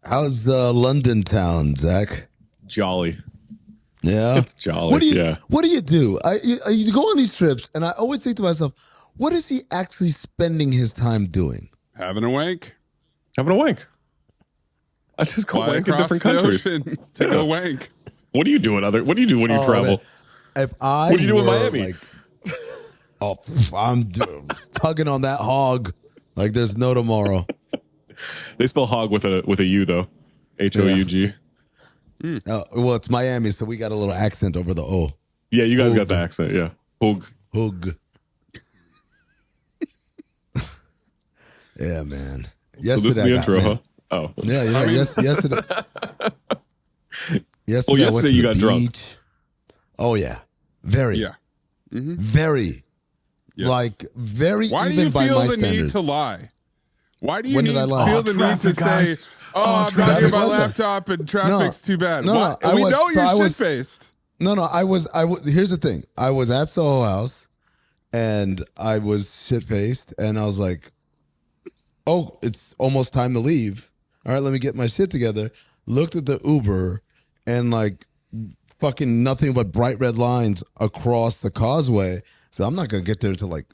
How's London town, Zach? Jolly. Yeah, it's jolly. What do you do? You go on these trips, and I always think to myself, what is he actually spending his time doing? Having a wank. I just go wank in different countries to go wank. What do you do when you travel? Man. What do you do in Miami? I'm tugging on that hog like there's no tomorrow. They spell hog with a U though, HOUG. Well, it's Miami, so we got a little accent over the O. Yeah, you guys got the accent. Yeah, hog. Yeah, man. Yesterday, so this is the intro, huh? Oh, yeah. Yesterday. Yesterday you got beach. drunk. Oh yeah, very. Yeah, very. Yes. Like very. Why even do you by feel my the standards. need to lie? Why do you feel the need to say, I'm not near my laptop and traffic's too bad? No, we know you're shit-faced. No, I was. Here's the thing. I was at Soho House, and I was shit-faced, and I was like, oh, it's almost time to leave. All right, let me get my shit together. Looked at the Uber, and like fucking nothing but bright red lines across the causeway. So I'm not going to get there till like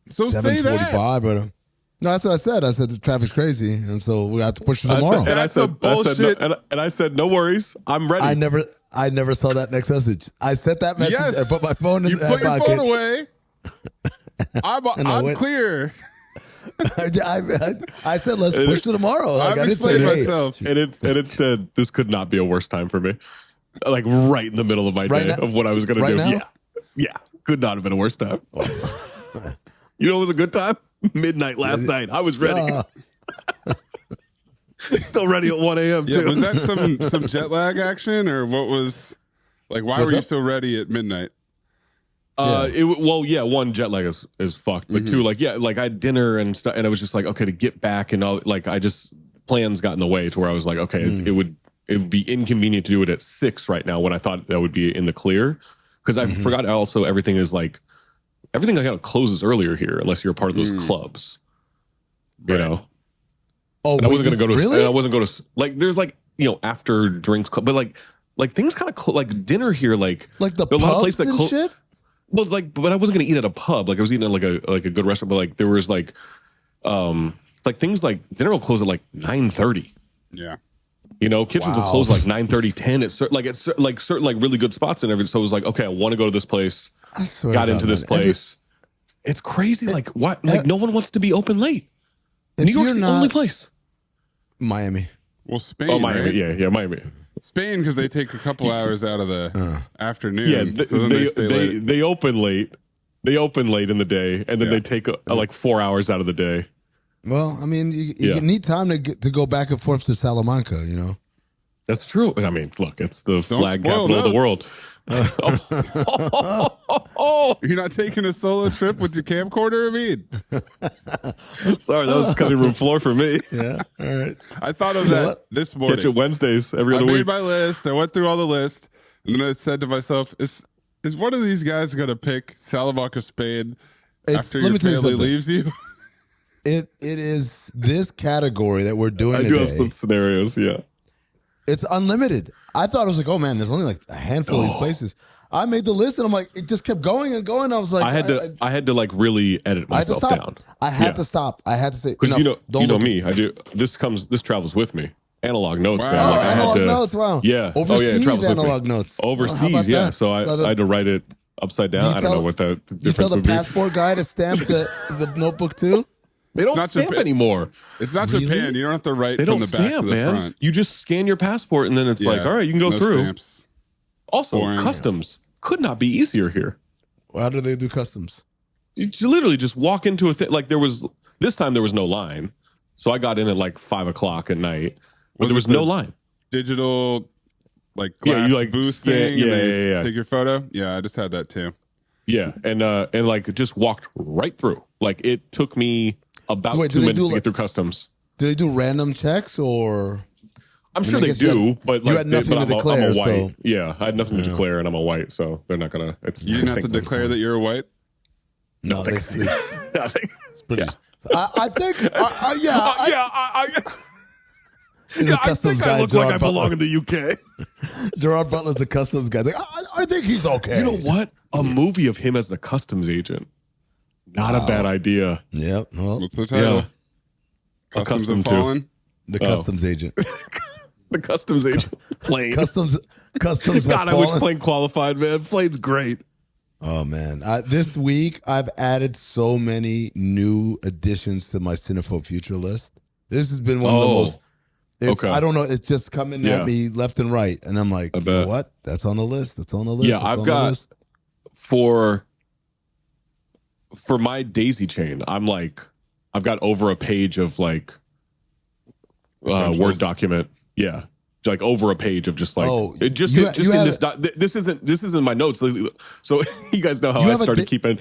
7:45. But no, that's what I said. I said the traffic's craady, and so we have to push it tomorrow. That's bullshit. I said, no worries, I'm ready. I never saw that next message. I sent that message. Yes, I put my phone in you put your phone away. I'm clear. I said, let's push to tomorrow. Like, I explained myself. And it said, this could not be a worse time for me. Like right in the middle of my day of what I was going to do. Now? Yeah. Could not have been a worse time. You know, it was a good time. Midnight last night. I was ready. Still ready at 1 a.m. Yeah, too. was that some jet lag action, or what was like? Why were you so ready at midnight? One, jet lag is fucked, but two, I had dinner and stuff, and I was just like, okay, to get back, and plans got in the way to where I was like, okay, it would be inconvenient to do it at 6 right now when I thought that would be in the clear, because I forgot also everything kind of closes earlier here unless you're a part of those clubs, you know. Oh, and I wasn't going to go to. Really? And I wasn't going to there's after drinks club, but things kind of like dinner here, like the a lot of pubs places and shit. Well, but I wasn't gonna eat at a pub. Like I was eating at like a good restaurant. But there was things like dinner will close at 9:30. Yeah, kitchens will close 9:30, 10. It's certain really good spots and everything. So it was like, okay, I want to go to this place. I swear got into this place. It's crazy. What? No one wants to be open late. New York's the only place. Miami. Well, Spain. Oh, Miami. Right? Yeah, Miami. Spain, because they take a couple hours out of the afternoon. Yeah, so they open late. They open late in the day, and then they take 4 hours out of the day. Well, I mean, you need time to go back and forth to Salamanca, you know? That's true. I mean, look, it's the flag capital of the world. You're not taking a solo trip with your camcorder, Amin? Sorry, that was cutting room floor for me. Yeah, all right. I thought of that this morning. Get you Wednesdays every other week. I week. made my list. I went through all the list, and then I said to myself, is one of these guys going to pick Salamanca, Spain after your family leaves you? It is this category that we're doing today. I do have some scenarios, yeah. It's unlimited. I thought it was like, oh man, there's only a handful of these places. I made the list and I'm like, it just kept going and going. I was like, I had to really edit myself down. I had to stop. I had to say, because you know me. I do. This travels with me. Analog notes, man. Oh, analog notes. Wow. Yeah. Overseas analog notes. Overseas, yeah. So I had to write it upside down. I don't know what the difference would be. You tell the passport guy to stamp the notebook too. They don't stamp anymore. It's not Japan. You don't have to write from the back to the front. You just scan your passport and then it's all right, you can go through. Stamps. Also, customs could not be easier here. How do they do customs? You literally just walk into a thing. This time there was no line. So I got in at 5 o'clock at night. But there was no line. Digital glass you booth thing. Yeah. Take your photo. Yeah, I just had that too. Yeah, and just walked right through. It took me about 2 minutes to get through customs. Do they do random checks or? I'm sure they do, but you had nothing to declare. I'm a white. So. Yeah, I had nothing to declare, and I'm a white, so they're not gonna. You didn't have to declare that you're a white. No, they see. It's pretty. Yeah. I think. The I customs think I guy, look like Gerard I belong in the UK. Gerard Butler's the customs guy. Like, I think he's okay. You know what? A movie of him as the customs agent. Not a bad idea. Yep. Well, What's the title? Yeah. Customs Accustomed have to. fallen. the customs agent. The customs agent plane. Customs God, have I wish fallen. plane qualified, man. Plane's great. Oh man, this week I've added so many new additions to my Cinephobe future list. This has been one of the most. Okay. I don't know. It's just coming at me left and right, and I'm like, you know what? That's on the list. That's on the list. Yeah, That's I've on got the list. for my daisy chain. I've got over a page of like Word document. Yeah. Like over a page of just like this isn't my notes. So you guys know how I started keeping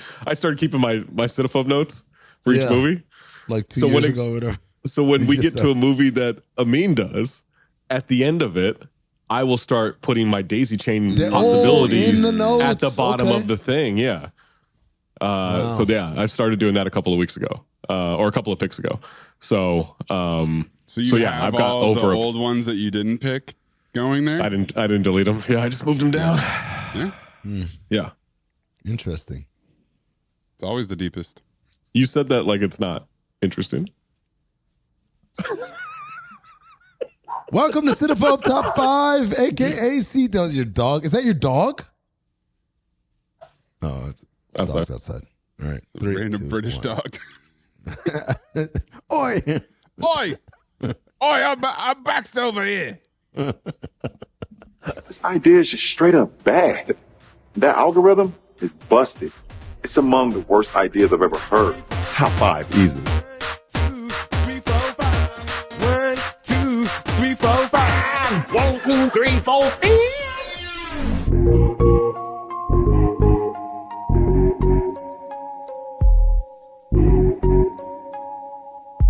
my Cinephobe notes for each movie. Like 2 years ago or whatever. So when we get to a movie that Amin does, at the end of it, I will start putting my daisy chain possibilities in the notes. at the bottom of the thing. Yeah. So yeah, I started doing that a couple of weeks ago, or a couple of picks ago. So you yeah, have I've got all the old ones that you didn't pick going there. I didn't delete them. Yeah, I just moved them down. Yeah. Yeah. Interesting. It's always the deepest. You said that like it's not interesting. Welcome to Cinephobe Top 5, a.k.a. Your dog. Is that your dog? No, it's outside. Dog's outside. All right. Three, Random 2, British 1. dog. Oi! Oi! Oi, I'm baxed over here. This idea is just straight up bad. That algorithm is busted. It's among the worst ideas I've ever heard. Top 5, easily. 1, 2, 3, 4, 5. 1, 2, 3, 4, 5. 1, 2, 3, 4, 5.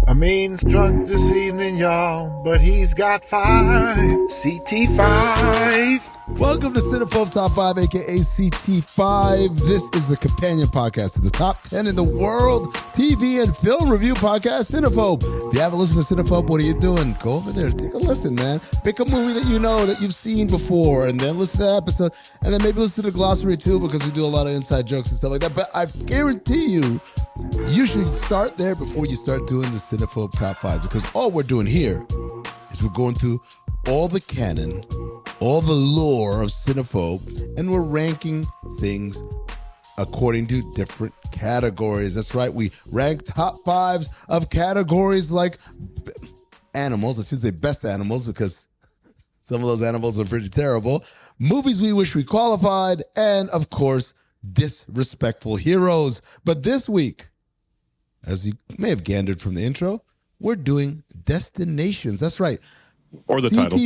Amin's drunk this evening, y'all, but he's got 5. CT5. Welcome to Cinephobe Top 5, a.k.a. CT5. This is a companion podcast to the top 10 in the world TV and film review podcast, Cinephobe. If you haven't listened to Cinephobe, what are you doing? Go over there, take a listen, man. Pick a movie that you know that you've seen before, and then listen to that episode, and then maybe listen to the glossary too, because we do a lot of inside jokes and stuff like that. But I guarantee you should start there before you start doing the Cinephobe Top 5, because all we're doing here is we're going through all the canon, all the lore of Cinephobe, and we're ranking things according to different categories. That's right, we rank top 5s of categories like animals. I should say best animals, because some of those animals are pretty terrible. Movies we wish we qualified, and of course, disrespectful heroes. But this week, as you may have gathered from the intro, we're doing destinations. That's right. Or the title.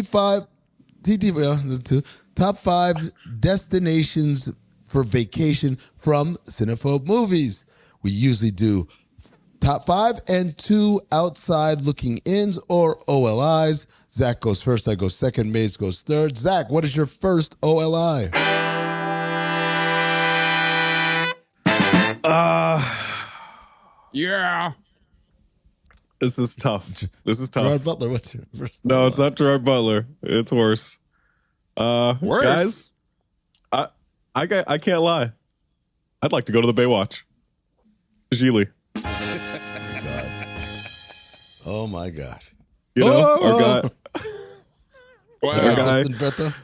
The two. Top 5 destinations for vacation from Cinephobe movies. We usually do top 5 and 2 outside looking ins, or OLIs. Zach goes first, I go second, Mayes goes third. Zach, what is your first OLI? Yeah. This is tough. Gerard Butler, what's your first OLI? No, it's not Gerard Butler. It's worse. Worse? Guys, I can't lie. I'd like to go to the Baywatch. Gigli. Oh my gosh. You know, our guy. Wow. Our guy. Justin Bertha?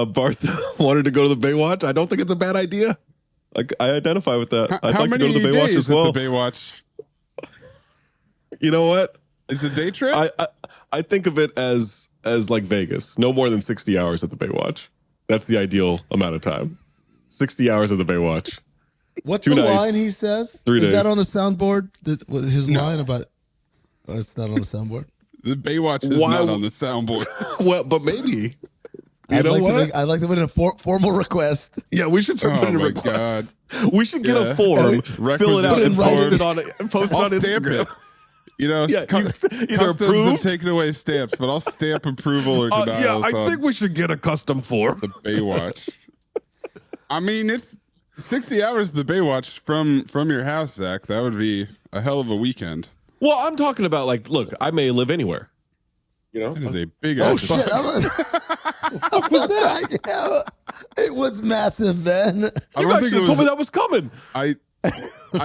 Barth wanted to go to the Baywatch. I don't think it's a bad idea. I identify with that. I'd How like to many go to the Baywatch days as well. at the Baywatch? You know what? Is it a day trip? I think of it as like Vegas. No more than 60 hours at the Baywatch. That's the ideal amount of time. 60 hours at the Baywatch. What's 2 the nights, line he says? 3 days. Is that on the soundboard? His line about... Oh, it's not on the soundboard? The Baywatch is not on the soundboard. Well, but maybe. You know what? I'd like to put in a formal request. Yeah, we should start putting in my requests. We should get a form, Requisite fill it out, and form. post it on Instagram. Instagram. You know, Yeah, either customs approved. have taken away stamps, but I'll stamp approval or denials I on think we should get a custom form. the Baywatch. I mean, it's 60 hours the Baywatch from your house, Zach. That would be a hell of a weekend. Well, I'm talking about like, look, I may live anywhere. You know, That is a big Oh ass. shit! What was that? Yeah, it was massive, man. I you don't guys think should it have told was. me that was coming. I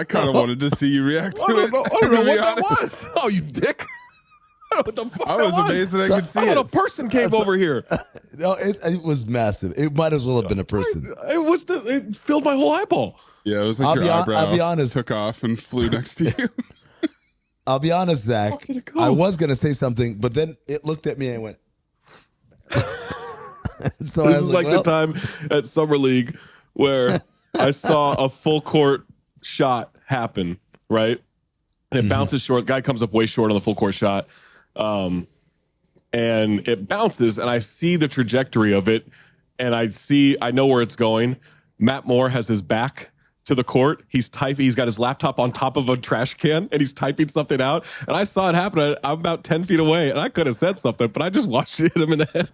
kind of wanted to see you react to I don't it. know. I don't know to be what that honest. was. Oh, you dick! I don't know what the fuck I that was amazed that I could see I thought it. a person came over here. No, it was massive. It might as well have been a person. It filled my whole eyeball. Yeah, it was like I'll your be eyebrow I'll be honest. took off and flew next to you. I'll be honest, Zach. Fuck did it go? I was gonna say something, but then it looked at me and went. So This I was is like well, the time at Summer League where I saw a full court shot happen, right? And it bounces short. Guy comes up way short on the full court shot. And it bounces, and I see the trajectory of it, and I know where it's going. Matt Moore has his back to the court. He's got his laptop on top of a trash can, and he's typing something out. And I saw it happen. I'm about 10 feet away, and I could have said something, but I just watched it hit him in the head.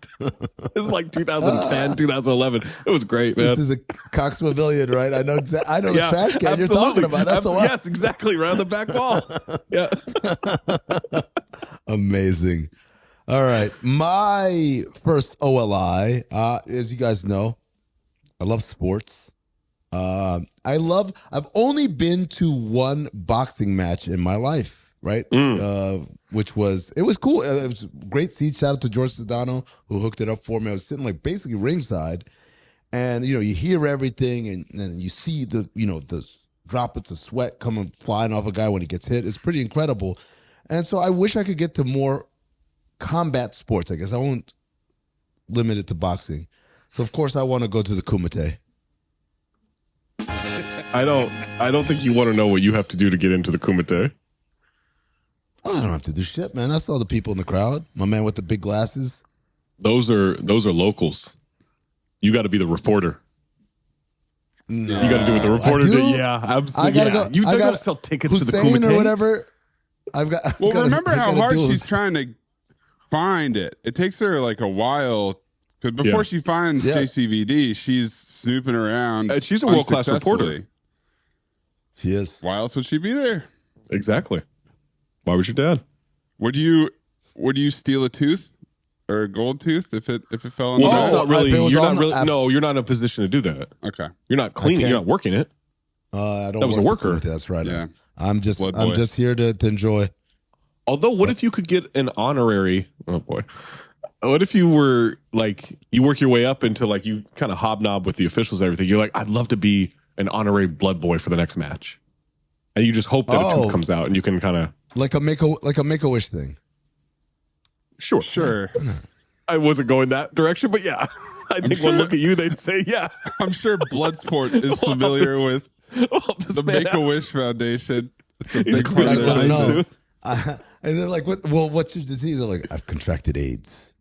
This is like 2010, 2011. It was great, man. this is a Cox Pavilion, right? I know the trash can you're absolutely. talking about. That's the one. Yes, exactly. Right on the back wall. Yeah. Amazing. All right. My first OLI, as you guys know, I love sports. I've only been to one boxing match in my life, right? Which was cool. It was great seats. Shout out to George Sedano who hooked it up for me. I was sitting like basically ringside, and you hear everything, and you see the droplets of sweat coming flying off a guy when he gets hit. It's pretty incredible. And so I wish I could get to more combat sports. I guess I won't limit it to boxing. So of course I want to go to the Kumite. I don't think you want to know what you have to do to get into the Kumite. Oh, I don't have to do shit, man. I saw the people in the crowd. My man with the big glasses. Those are locals. You got to be the reporter. No. You got to do what the reporter I do? did. Yeah, absolutely. I gotta go. You I gotta sell tickets Hussein to the Kumite or whatever. I've got. Well, gotta- remember I how gotta hard do she's is- trying to find it. It takes her like a while. Because before Yeah. she finds Yeah. JCVD, she's snooping around. She's a world-class unsuccessfully. reporter. She is. Why else would she be there? Exactly. Why was your dad? Would you steal a tooth or a gold tooth if it fell on Well, the that's bed? not really. if it was You're on not really. the apps- No, you're not in a position to do that. Okay. You're not cleaning. can't- You're not working it. I don't. That was a work the worker. Kumite, That's right. Yeah. I'm just. Blood I'm boy. just here to enjoy. Although, what if you could get an honorary? Oh boy. What if you were like you work your way up into like you kind of hobnob with the officials and everything? You're like, I'd love to be an honorary blood boy for the next match, and you just hope that a Oh. tooth comes out and you can kind of Like a make a wish thing. Sure. I wasn't going that direction, but yeah, I think one look at you, they'd say, yeah. I'm sure Bloodsport is familiar with This the man Make a Wish Foundation. It's a He's big clearly part of their one of I those. license. know. And they're like, what's your disease? I'm like, I've contracted AIDS.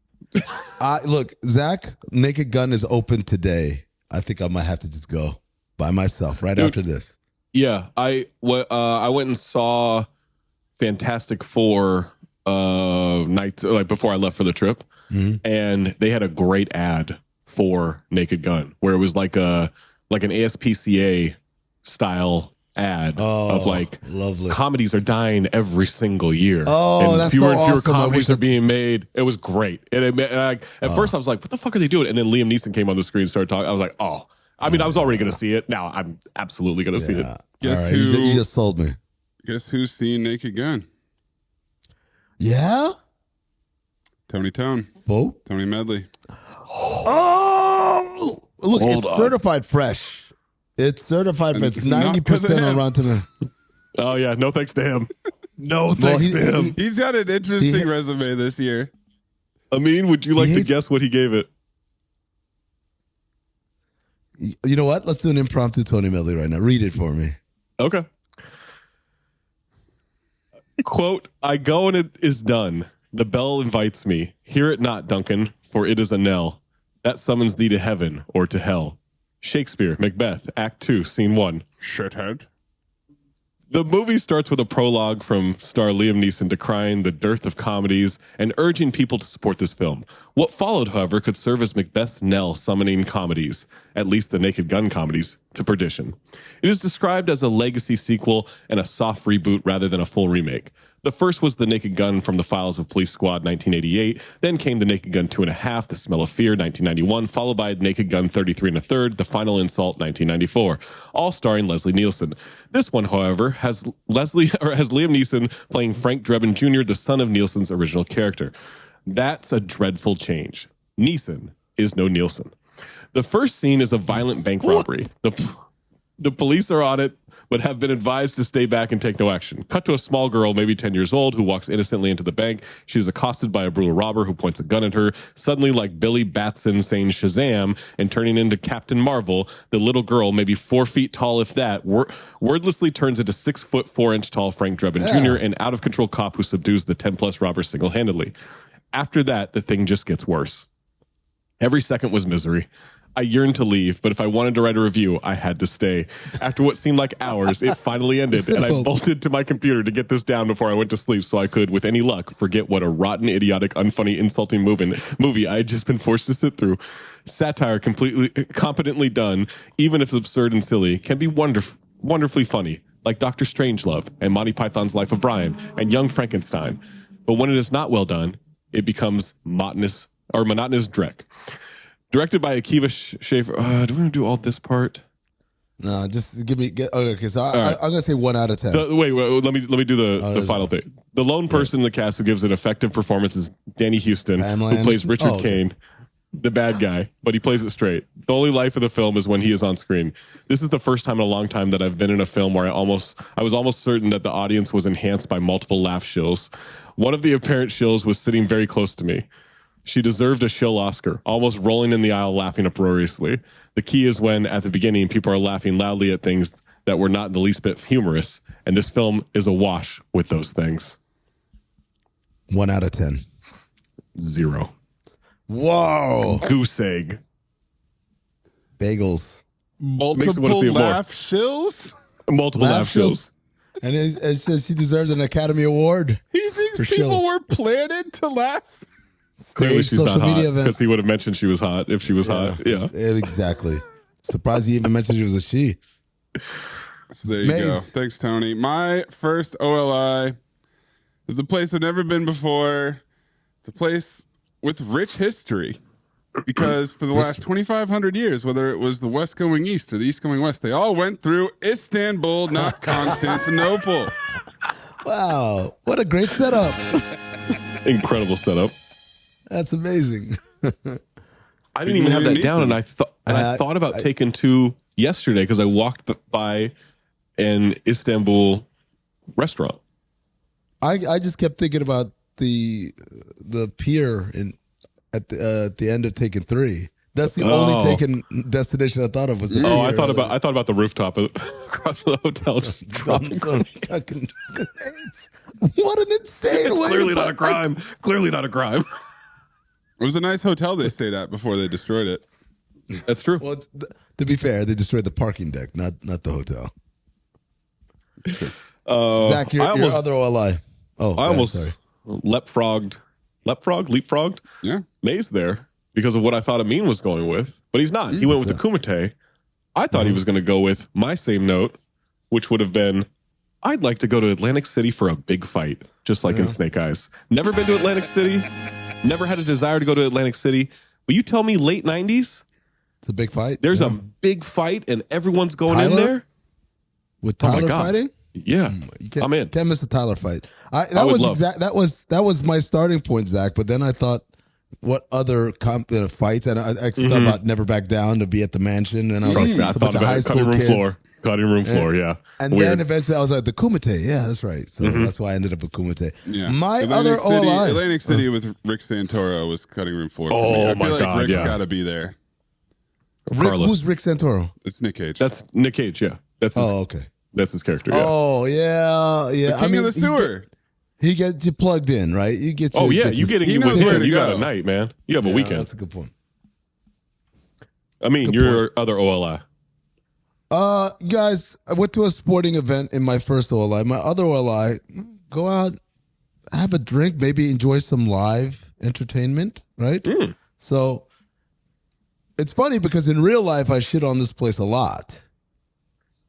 Look, Zach, Naked Gun is open today. I think I might have to just go by myself right after this. Yeah, I went and saw Fantastic Four night like before I left for the trip, and they had a great ad for Naked Gun where it was like an ASPCA style ad of like lovely. comedies are dying every single year. Oh, and that's fewer so and fewer awesome. I comedies wish are that- being made. It was great. And at first I was like, what the fuck are they doing? And then Liam Neeson came on the screen and started talking. I was like, oh. I mean, I was already going to see it. Now I'm absolutely going to see it. Guess All right, who? you just sold me. Guess who's seen Naked Gun? Yeah? Tony Tone, Bo? Tony Medley. Oh! Look, it's certified fresh. It's certified, but it's Not 90% on him. Rotten Tomatoes. Oh, yeah. No thanks to him. No Well, thanks to him. He's got an interesting He- resume this year. Amin, would you like He to hates- guess what he gave it? You know what? Let's do an impromptu Tony Medley right now. Read it for me. Okay. Quote, I go and it is done. The bell invites me. Hear it not, Duncan, for it is a knell. That summons thee to heaven or to hell. Shakespeare, Macbeth, Act 2, Scene 1. Shithead. The movie starts with a prologue from star Liam Neeson decrying the dearth of comedies and urging people to support this film. What followed, however, could serve as Macbeth's knell summoning comedies, at least the Naked Gun comedies, to perdition. It is described as a legacy sequel and a soft reboot rather than a full remake. The first was The Naked Gun from the Files of Police Squad, 1988. Then came The Naked Gun 2.5, The Smell of Fear, 1991, followed by Naked Gun 33 1/3, The Final Insult, 1994, all starring Leslie Nielsen. This one, however, has Liam Neeson playing Frank Drebin Jr., the son of Nielsen's original character. That's a dreadful change. Neeson is no Nielsen. The first scene is a violent bank robbery. The police are on it, but have been advised to stay back and take no action. Cut to a small girl, maybe 10 years old, who walks innocently into the bank. She's accosted by a brutal robber who points a gun at her. Suddenly, like Billy Batson saying Shazam and turning into Captain Marvel, the little girl, maybe 4 feet tall if that, wordlessly turns into 6 foot 4 inch tall Frank Drebin Jr., an out of control cop who subdues the 10+ robbers single-handedly. After that, the thing just gets worse. Every second was misery. I yearned to leave, but if I wanted to write a review, I had to stay. After what seemed like hours, it finally ended, and I bolted to my computer to get this down before I went to sleep so I could, with any luck, forget what a rotten, idiotic, unfunny, insulting movie I had just been forced to sit through. Satire competently done, even if it's absurd and silly, can be wonderfully funny, like Dr. Strangelove and Monty Python's Life of Brian and Young Frankenstein. But when it is not well done, it becomes monotonous dreck. Directed by Akiva Schaffer. Do we want to do all this part? No, just give me. Okay, so I'm gonna say 1 out of 10. Wait, let me do the final thing. The lone person in the cast who gives an effective performance is Danny Houston, who plays Richard Kane, the bad guy, but he plays it straight. The only life of the film is when he is on screen. This is the first time in a long time that I've been in a film where I was almost certain that the audience was enhanced by multiple laugh shills. One of the apparent shills was sitting very close to me. She deserved a shill Oscar, almost rolling in the aisle laughing uproariously. The key is when, at the beginning, people are laughing loudly at things that were not the least bit humorous, and this film is awash with those things. 1 out of 10. 0. Whoa. Goose egg. Bagels. Multiple laugh shills? Multiple laugh shills. And it says she deserves an Academy Award. He thinks people were planning to laugh? Clearly she's not hot, because he would have mentioned she was hot if she was hot. Yeah, exactly. Surprised he even mentioned she was a she. So there you go. Thanks, Tony. My first OLI is a place I've never been before. It's a place with rich history, because for the last 2,500 years, whether it was the West going East or the East going West, they all went through Istanbul, not Constantinople. Wow, what a great setup. Incredible setup. That's amazing. I didn't even have that down, and I thought about taking 2 yesterday because I walked by an Istanbul restaurant. I just kept thinking about the pier at the end of Taken 3. That's the only Taken destination I thought of was the pier. I thought about the rooftop across from the hotel just dropping grenades. What an insane way! Clearly not a crime. Clearly not a crime. It was a nice hotel they stayed at before they destroyed it. That's true. Well, to be fair, they destroyed the parking deck, not the hotel. Zach, your other OLI. Oh, I almost leapfrogged. Yeah, Mayes there because of what I thought Amin was going with, but he's not. He went with the Kumite. I thought he was going to go with my same note, which would have been, I'd like to go to Atlantic City for a big fight, just like in Snake Eyes. Never been to Atlantic City. Never had a desire to go to Atlantic City. But you tell me late 90s? It's a big fight. There's a big fight and everyone's going in there? With Tyler fighting? Yeah. I'm in. Can't miss a Tyler fight. That was my starting point, Zach. But then I thought, what other fights? And I thought about Never Back Down to be at the mansion. And I was I thought about cutting room floor. Yeah. And then eventually I was like, the Kumite. Yeah, that's right. So that's why I ended up with Kumite. Yeah. My other OLI. Atlantic City with Rick Santoro was cutting room floor for me. I feel like Rick's got to be there. Who's Rick Santoro? It's Nick Cage. That's Nick Cage, yeah. Okay. That's his character, yeah. Oh, yeah. The king of the sewer. He gets you plugged in, right? You get. You got a night, man. You have a weekend. That's a good point. I mean, your other OLI. Guys, I went to a sporting event in my first OLI. My other OLI, go out, have a drink, maybe enjoy some live entertainment, right? So it's funny because in real life I shit on this place a lot,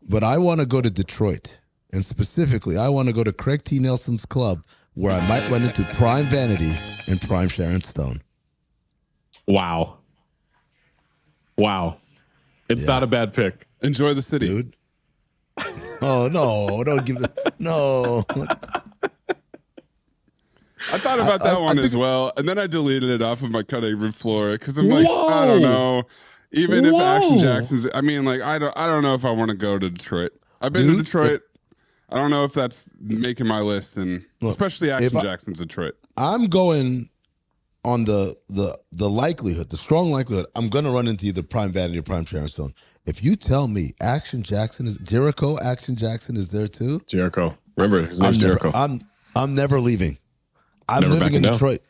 but I want to go to Detroit. And specifically, I want to go to Craig T. Nelson's club where I might run into Prime Vanity and Prime Sharon Stone. Wow. It's not a bad pick. Enjoy the city. Dude. Oh, no. Don't give the... No. I thought about that one as well, and then I deleted it off of my cutting room floor because I'm like, I don't know. Even if Action Jackson's, I mean, like, I don't know if I want to go to Detroit. I've been to Detroit. I don't know if that's making my list, and especially Action Jackson's Detroit. I'm going on the likelihood, the strong likelihood, I'm going to run into either Prime Vanity or Prime Sharon Stone. If you tell me Action Jackson is Jericho, Action Jackson is there too. Jericho, remember his name's Jericho. I'm never leaving. I'm living in Detroit.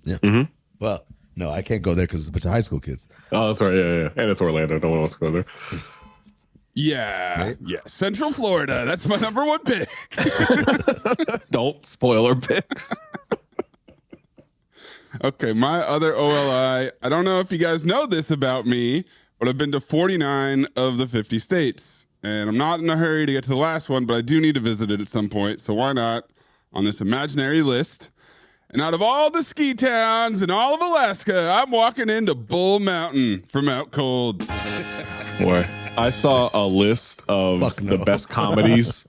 Yeah. Mm-hmm. Well, no, I can't go there because it's a bunch of high school kids. Oh, that's right. Yeah. And it's Orlando. No one wants to go there. Yeah. Right? Yeah. Central Florida. That's my number one pick. Don't spoil our picks. Okay. My other OLI, I don't know if you guys know this about me, but I've been to 49 of the 50 states. And I'm not in a hurry to get to the last one, but I do need to visit it at some point. So why not on this imaginary list? And out of all the ski towns in all of Alaska, I'm walking into Bull Mountain from Out Cold. Boy, I saw a list of the best comedies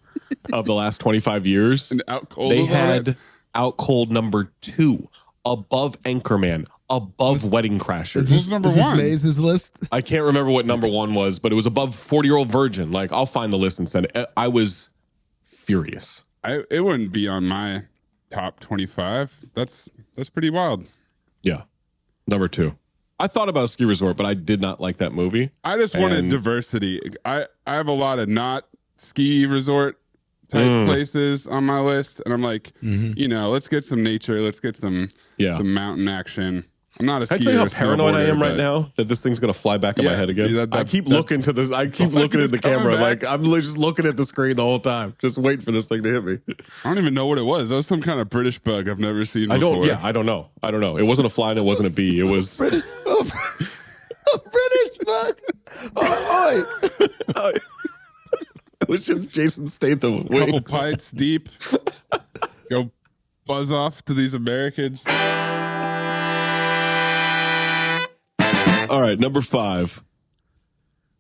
of the last 25 years. And Out Cold they had Out Cold number 2, above Anchorman, above Wedding Crashers. This is number 1. Mays' list? I can't remember what number 1 was, but it was above 40-Year-Old Virgin. Like, I'll find the list and send it. I was furious. It wouldn't be on my top 25. That's pretty wild. Yeah. Number 2. I thought about Ski Resort, but I did not like that movie. I just wanted diversity. I have a lot of not ski resort type places on my list, and I'm like, let's get some nature, let's get some mountain action. I'm not a skier. Can I tell you how paranoid I am right now that this that this gonna fly back in my head again? I keep looking to this. I keep looking at the camera. Like I'm just looking at the screen the whole time, just waiting for this thing to hit me. I don't even know what it was. That was some kind of British bug I've never seen before. I don't know. It wasn't a fly and it wasn't a bee. It was a British bug. Oh, it was just Jason Statham. Couple pints deep. Go buzz off to these Americans. All right, number 5.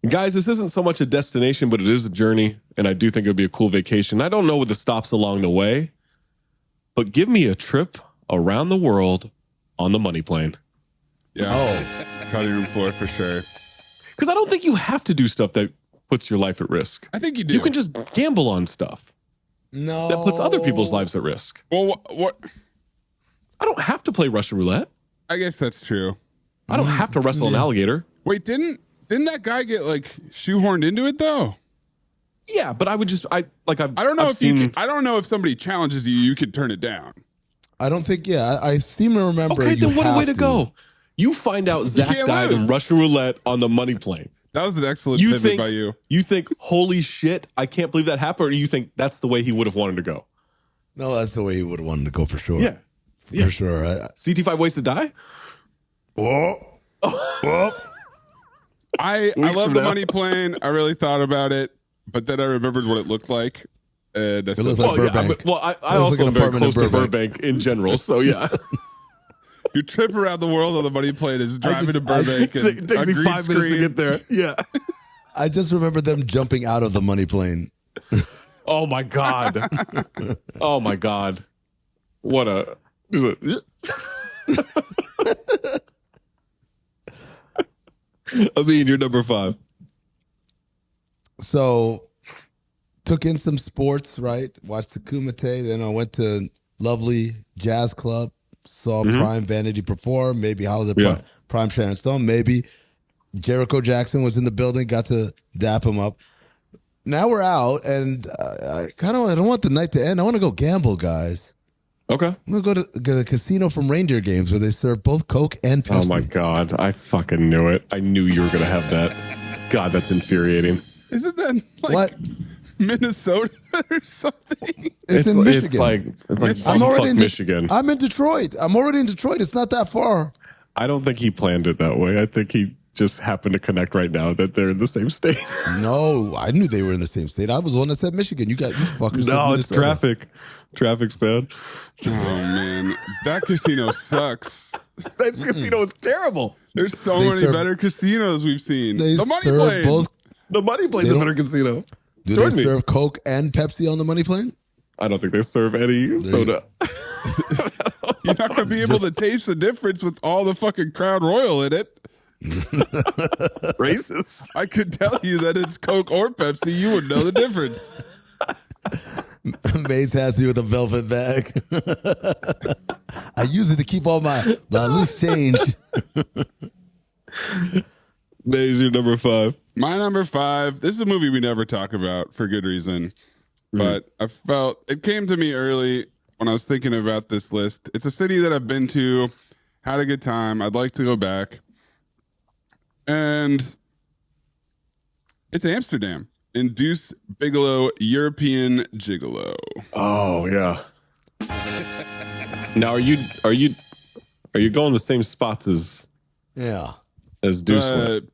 Guys, this isn't so much a destination, but it is a journey, and I do think it would be a cool vacation. I don't know what the stops along the way, but give me a trip around the world on the money plane. Yeah. Cutting room floor for sure. Because I don't think you have to do stuff that puts your life at risk. I think you do. You can just gamble on stuff. No. That puts other people's lives at risk. Well, what? I don't have to play Russian roulette. I guess that's true. I don't have to wrestle an alligator. Wait, didn't that guy get like shoehorned into it though? Yeah, but I would just I don't know I don't know if somebody challenges you can turn it down. I don't think. Yeah, I seem to remember. Okay, then what a way to go! You find out Zach died in Russian roulette on the money plane. That was an excellent pivot by you. You think, holy shit, I can't believe that happened, or you think that's the way he would have wanted to go? No, that's the way he would have wanted to go for sure. Yeah, for sure. CT5 Ways to Die. I love the money plane. I really thought about it, but then I remembered what it looked like. And I said, looked like Burbank. I also am very close to Burbank in general, so yeah. Your trip around the world on the money plane is driving to Burbank. It takes me 5 minutes to get there. Yeah. I just remember them jumping out of the money plane. Oh my God. Oh my God. What a... I mean, you're number 5. So, took in some sports, right? Watched the Kumite. Then I went to lovely jazz club. Saw Prime Vanity perform. Maybe Holiday Prime Sharon Stone. Maybe Jericho Jackson was in the building. Got to dap him up. Now we're out, and I don't want the night to end. I want to go gamble, guys. Okay. I'm going to go to the casino from Reindeer Games where they serve both Coke and Pepsi. Oh, my God. I fucking knew it. I knew you were going to have that. God, that's infuriating. Isn't that like what? Minnesota or something? It's in Michigan. It's like fuck Michigan. I'm in Detroit. I'm already in Detroit. It's not that far. I don't think he planned it that way. I think he just happen to connect right now that they're in the same state. No, I knew they were in the same state. I was the one that said Michigan. You fuckers. No, it's traffic. Traffic's bad. Oh man, that casino sucks. That casino is terrible. There's so many better casinos we've seen. They The Money serve Plane. both. The Money Plane's a better casino. Do Join they me. serve Coke and Pepsi on the Money Plane? I don't think they serve any soda. You're not going to be able to taste the difference with all the fucking Crown Royal in it. Racist. I could tell you that it's Coke or Pepsi. You would know the difference. Maze has me with a velvet bag. I use it to keep all my loose change. Maze, your number 5. My number 5. This is a movie we never talk about for good reason. But I felt it came to me early when I was thinking about this list. It's a city that I've been to, had a good time. I'd like to go back. And it's Amsterdam. Induce Bigelow, European Gigolo. Oh yeah. Now are you going the same spots as Deuce went?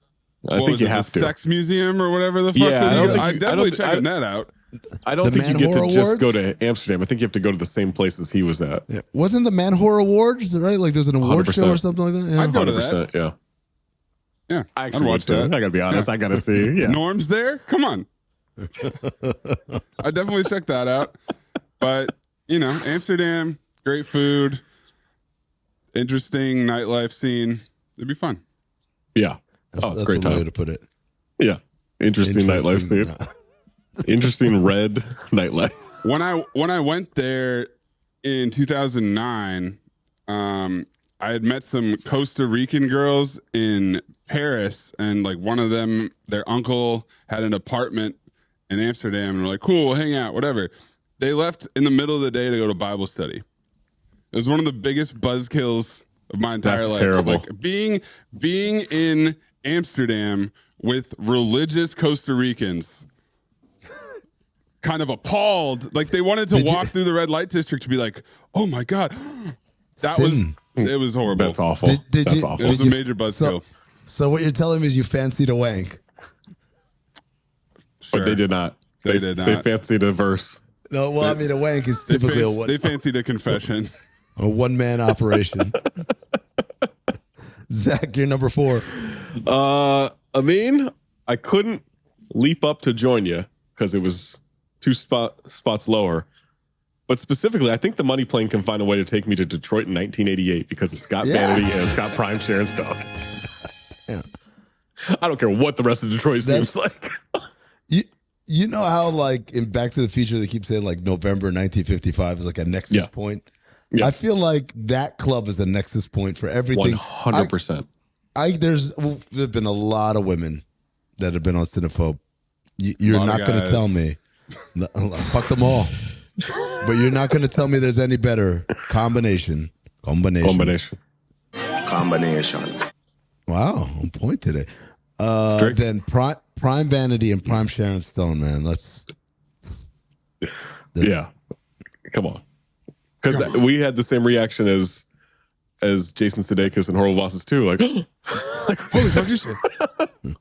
I think you have to. Sex Museum or whatever the fuck. Yeah, I definitely checking that out. I don't think you get to just go to Amsterdam. I think you have to go to the same places he was at. Yeah. Wasn't the Man Whore Awards, right? Like there's an award 100%. show or something like that? Yeah. I'd go to that. Yeah. Yeah. I I'd actually watch watch that. that. I gotta be honest. I gotta see. Yeah. Norm's there? Come on. I definitely check that out. But, Amsterdam, great food, interesting nightlife scene. It'd be fun. Yeah. That's it's a great one way time. to put it. Yeah. Interesting nightlife scene. Interesting red nightlife. When I went there in 2009, I had met some Costa Rican girls in Paris, and like one of them, their uncle had an apartment in Amsterdam, and we're like, cool, we'll hang out, whatever. They left in the middle of the day to go to Bible study. It was one of the biggest buzzkills of my entire life. Terrible. Like being in Amsterdam with religious Costa Ricans, kind of appalled. Like they wanted to walk through the red light district to be like, oh my God. It was horrible. That's awful. That's awful. It was a major buzzkill. So what you're telling me is you fancied a wank. Sure. But they did not. They did not. They fancied a verse. No, well, I mean, a wank is typically they fancied a confession. a one-man operation. Zach, you're number 4. Amin, I couldn't leap up to join you because it was 2 spots lower. But specifically, I think the Money Plane can find a way to take me to Detroit in 1988 because it's got Vanity and it's got Prime Sharon Stone. Yeah. I don't care what the rest of Detroit seems like. You know how like in Back to the Future they keep saying like November 1955 is like a nexus point? Yeah. I feel like that club is a nexus point for everything. 100%. There've been a lot of women that have been on Cinephobe. You're not going to tell me. Fuck them all. But you're not going to tell me there's any better combination. Wow, on point today. Then Prime Vanity and Prime Sharon Stone, man. Yeah. Come on. Because we had the same reaction as Jason Sudeikis and Horrible Bosses too. Like, holy fuck shit.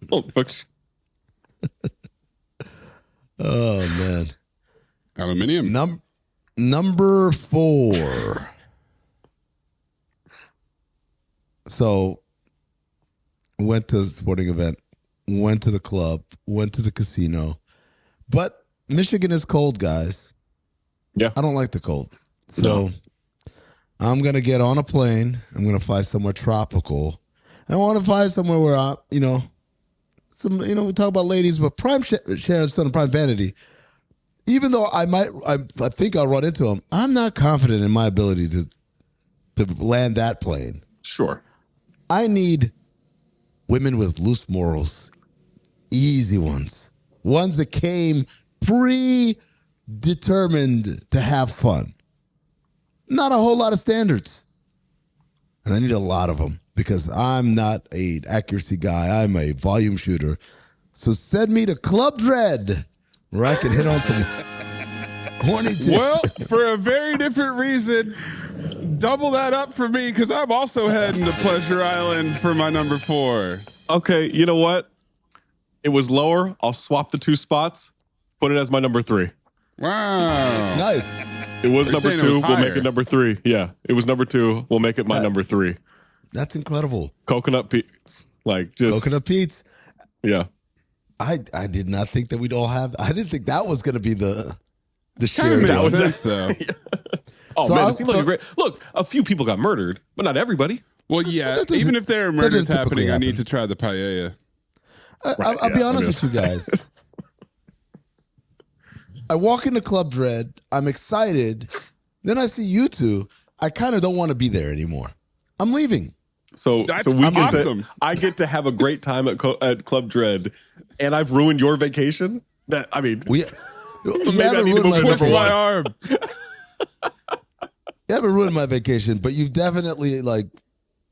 Holy fuck shit. Oh, man. Aluminium. Number 4. So, went to a sporting event, went to the club, went to the casino. But Michigan is cold, guys. Yeah. I don't like the cold. So, I'm going to get on a plane. I'm going to fly somewhere tropical. I want to fly somewhere where we talk about ladies, but Prime Sharon Stone and Prime Vanity, even though I think I'll run into them, I'm not confident in my ability to land that plane. Sure. I need women with loose morals, easy ones that came predetermined to have fun. Not a whole lot of standards. And I need a lot of them because I'm not an accuracy guy. I'm a volume shooter. So send me to Club Dread where I can hit on some horny chicks. Well, for a very different reason, double that up for me because I'm also heading to Pleasure Island for my number 4. Okay, you know what? It was lower. I'll swap the 2 spots. Put it as my number 3. Wow. Nice. It was Are you number saying 2. it was We'll make higher? it number 3. Yeah, it was number 2. We'll make it my number 3. That's incredible. Coconut Pete's. Like just Coconut Pete's. Yeah. I did not think that we'd all have. I didn't think that was going to be the Kind shared. of That makes was sense, though. Oh So man, I- it seems like a great look. A few people got murdered, but not everybody. Well, yeah. That doesn't- Even if there are murders doesn't typically happening, I need happen. to try the paella. I'll be yeah, honest I with you guys. I walk into Club Dread. I'm excited. Then I see you two. I kind of don't want to be there anymore. I'm leaving. So That's we get awesome. I get to have a great time at Club Dread, and I've ruined your vacation. That I mean, We, you maybe I haven't need to ruined move my to number Twist one. my arm. You haven't ruined my vacation, but you've definitely like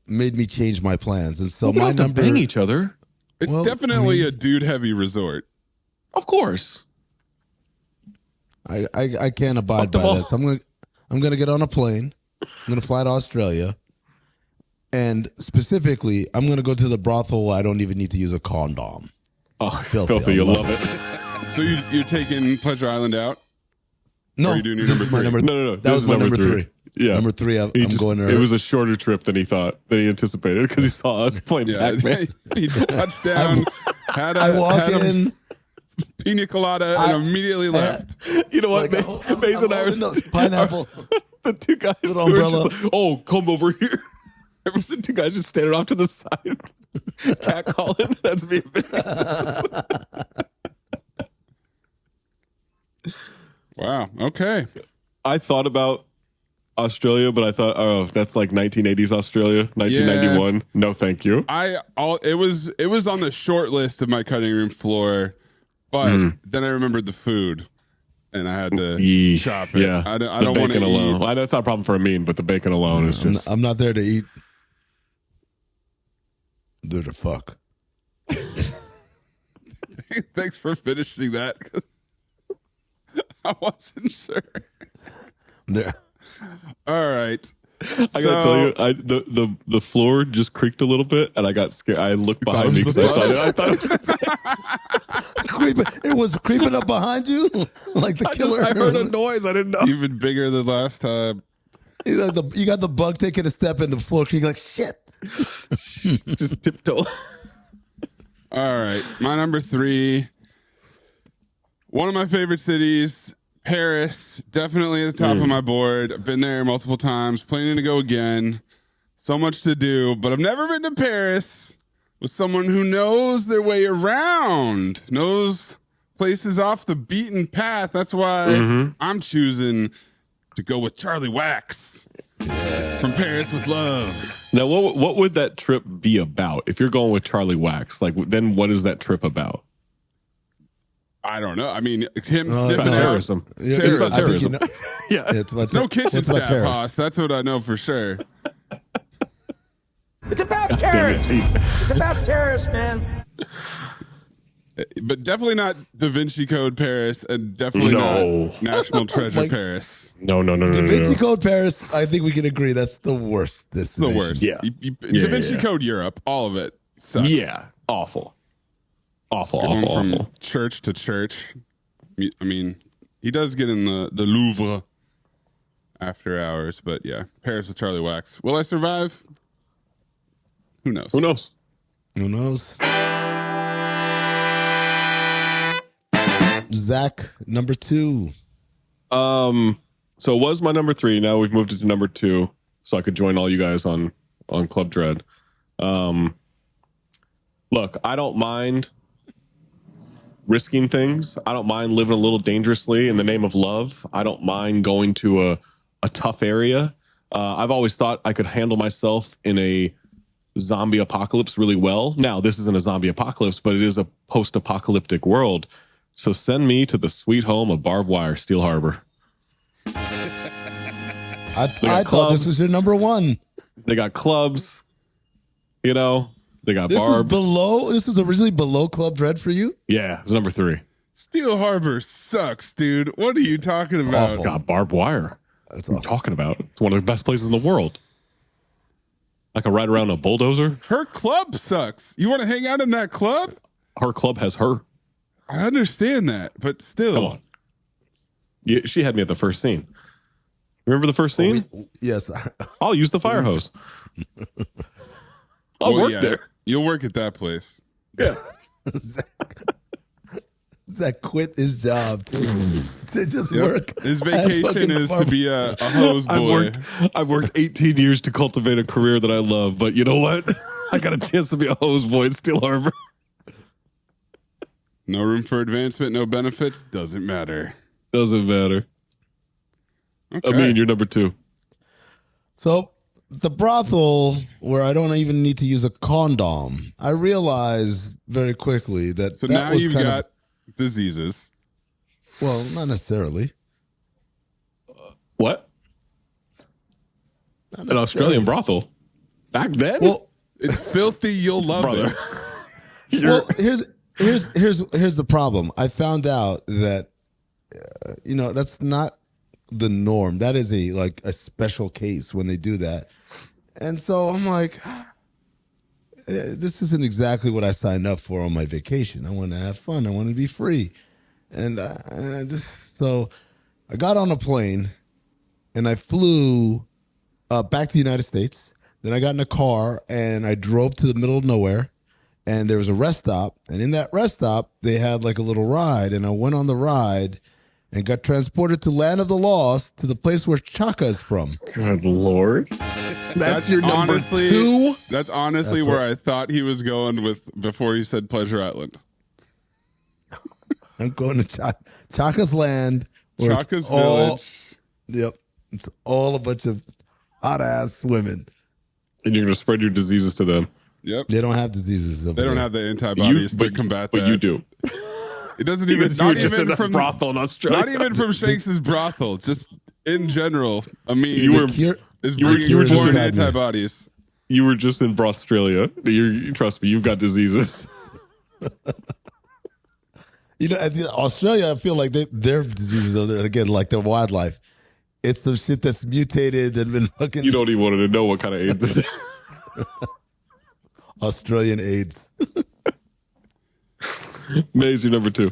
made me change my plans. And so we don't my have to number. bang each other. It's Well, definitely a dude-heavy resort. Of course. I can't abide Fuck them by all. that. So I'm gonna get on a plane. I'm gonna fly to Australia, and specifically, I'm gonna go to the brothel where I don't even need to use a condom. Oh, it's Filthy. filthy. I You'll love love it. So you're taking Pleasure Island out? No, Or are you doing your this number is my three? number. No. That This was is my number number 3. 3. Yeah, Number 3. I'm He just- going to. It was a shorter trip than he anticipated because he saw us playing Yeah. Pac-Man. He touched down, had I walk had a in. pina colada, and immediately left. You know what? Like, Mason and I holding are the pineapple. the 2 guys Little who were umbrella. just like, oh, come over here. The 2 guys just standing off to the side, cat calling. That's me. Wow. Okay. I thought about Australia, but I thought, oh, that's like 1980s Australia, 1991. No, thank you. It was on the short list of my cutting room floor, but then I remembered the food, and I had to Yeesh. chop it. Yeah, I don't the want to bacon alone. eat. Well, that's not a problem for Amin, but the bacon alone is just. I'm not there to eat. I'm there to fuck. Thanks for finishing that. 'Cause I wasn't sure. There. All right. I gotta tell you, the floor just creaked a little bit, and I got scared. I looked behind me it was because the I thought it was. Creeping. It was creeping up behind you like the killer. I heard a noise. I didn't know. Even bigger than last time. You got the bug taking a step in the floor creaking like shit. Just tiptoe. All right. My number 3. One of my favorite cities, Paris. Definitely at the top of my board. I've been there multiple times. Planning to go again. So much to do. But I've never been to Paris with someone who knows their way around. Knows places off the beaten path. That's why I'm choosing to go with Charlie Wax. From Paris with Love. Now, what would that trip be about? If you're going with Charlie Wax, like then what is that trip about? I don't know. I mean, him No, sniffing About out. terrorism. Yeah, It's about I think you terrorism. know- Yeah. it's about No kitchen it's about staff, terrorists. Haas. That's what I know for sure. It's about Damn it, terrorists. Pete. It's about terrorists, man. But definitely not Da Vinci Code Paris, and definitely No. not National Treasure Like- Paris. No. Da Vinci Code Paris, I think we can agree that's the worst. It's the worst. Yeah. Da Vinci Code Europe, all of it sucks. Yeah. Awful. Awful. Going Awful. from Awful. church to church. I mean, he does get in the Louvre after hours, but yeah, Paris with Charlie Wax. Will I survive? Who knows? Who knows? Who knows? Zach, number 2. So it was my number 3. Now we've moved it to number 2, so I could join all you guys on Club Dread. Look, I don't mind risking things. I don't mind living a little dangerously in the name of love. I don't mind going to a tough area. I've always thought I could handle myself in a zombie apocalypse really well. Now, this isn't a zombie apocalypse, but it is a post-apocalyptic world. So send me to the sweet home of barbed wire, Steel Harbor. I thought clubs. this was your number 1. They got clubs, you know. They got This was barb. below. This was originally below Club Dread for you. Yeah, it was number 3. Steel Harbor sucks, dude. What are you talking about? Awful. Got barbed wire. That's What are you talking about? It's one of the best places in the world. I can ride around a bulldozer. Her club sucks. You want to hang out in that club? Her club has her. I understand that, but still. Come on. Yeah, she had me at the first scene. Remember the first scene? Yes. I'll use the fire hose. I'll work there. You'll work at that place. Yeah. Zach quit his job to just work. His vacation is to be a hose boy. I've worked 18 years to cultivate a career that I love, but you know what? I got a chance to be a hose boy at Steel Harbor. No room for advancement, no benefits. Doesn't matter. Doesn't matter. Okay. I mean, you're number 2. So the brothel where I don't even need to use a condom, I realized very quickly that So that now was you've kind got diseases. well, not necessarily. What? Not An Australian brothel? Back then? Well, It's filthy. You'll love brother. it. well, here's the problem. I found out that that's not the norm. That is a special case when they do that. And so I'm like, this isn't exactly what I signed up for on my vacation. I want to have fun. I want to be free. So I got on a plane and I flew back to the United States. Then I got in a car and I drove to the middle of nowhere. And there was a rest stop. And in that rest stop, they had like a little ride. And I went on the ride and got transported to Land of the Lost, to the place where Chaka is from. Good Lord. That's your number honestly, 2? That's honestly where I thought he was going with before he said Pleasure Island. I'm going to Chaka's Land. Chaka's Village. Yep. It's all a bunch of hot-ass women. And you're going to spread your diseases to them. Yep. They don't have diseases. They don't have the antibodies to combat that. But you do. It doesn't even. Because you Not were just even in a from brothel in Australia. Not even from Shanks's brothel. Just in general. I mean, You were- is you were bringing just foreign inside me. antibodies. You were just in Australia. You trust me, you've got diseases. Australia, I feel like their diseases over there, again, like their wildlife. It's some shit that's mutated and been fucking You don't even want to know what kind of AIDS is there. Australian AIDS. Mayes, you're number 2.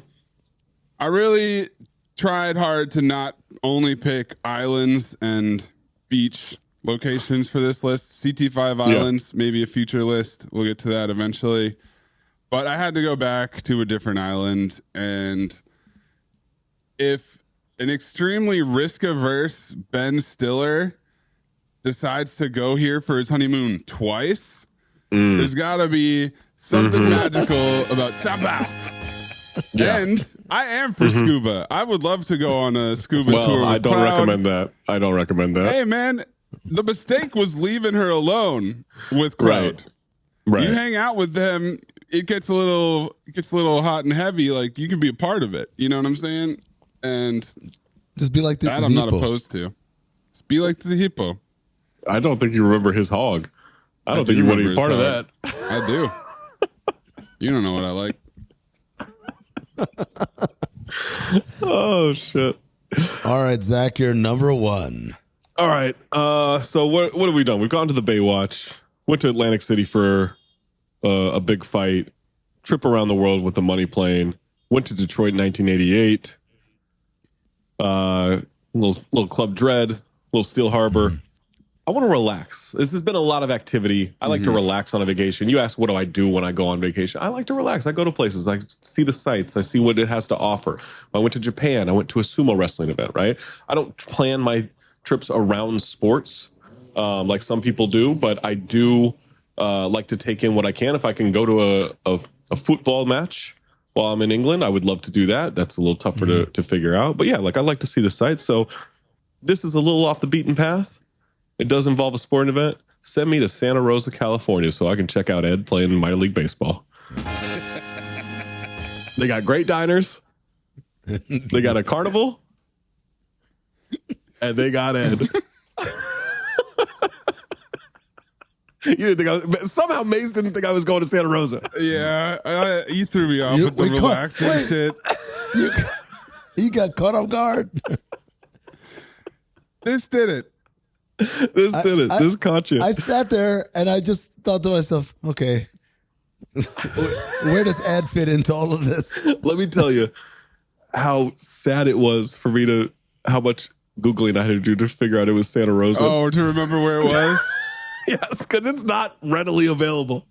I really tried hard to not only pick islands and beach locations for this list. CT5 islands, maybe a future list. We'll get to that eventually. But I had to go back to a different island. And if an extremely risk-averse Ben Stiller decides to go here for his honeymoon twice, there's got to be something magical about Sabat. And I am for scuba. I would love to go on a scuba tour with I don't Cloud. recommend that. Hey, man, the mistake was leaving her alone with Cloud. Right. You hang out with them, it gets a little hot and heavy. Like, you can be a part of it. You know what I'm saying? And Just be like the that I'm not Zippo. opposed to. Just be like the hippo. I don't think you remember his hog. I don't think you want to be part of that. I do. You don't know what I like. Oh, shit. All right, Zach, you're number 1. All right. So what have we done? We've gone to the Baywatch, went to Atlantic City for a big fight, trip around the world with the money plane, went to Detroit in 1988, little Club Dread, little Steel Harbor. I want to relax. This has been a lot of activity. I like to relax on a vacation. You ask, what do I do when I go on vacation? I like to relax. I go to places. I see the sights. I see what it has to offer. I went to Japan. I went to a sumo wrestling event, right? I don't plan my trips around sports like some people do, but I do like to take in what I can. If I can go to a football match while I'm in England, I would love to do that. That's a little tougher to figure out. But yeah, like I like to see the sights. So this is a little off the beaten path. It does involve a sporting event. Send me to Santa Rosa, California, so I can check out Ed playing minor league baseball. They got great diners. They got a carnival. And they got Ed. You didn't think I was, somehow Mace didn't think I was going to Santa Rosa. Yeah, you threw me off with the relaxing shit. You got caught off guard. This did it. This did it. This caught you. I sat there and I just thought to myself, okay, where does Ed fit into all of this? Let me tell you how sad it was for me to, how much Googling I had to do to figure out it was Santa Rosa. Oh, to remember where it was? Yes, because it's not readily available.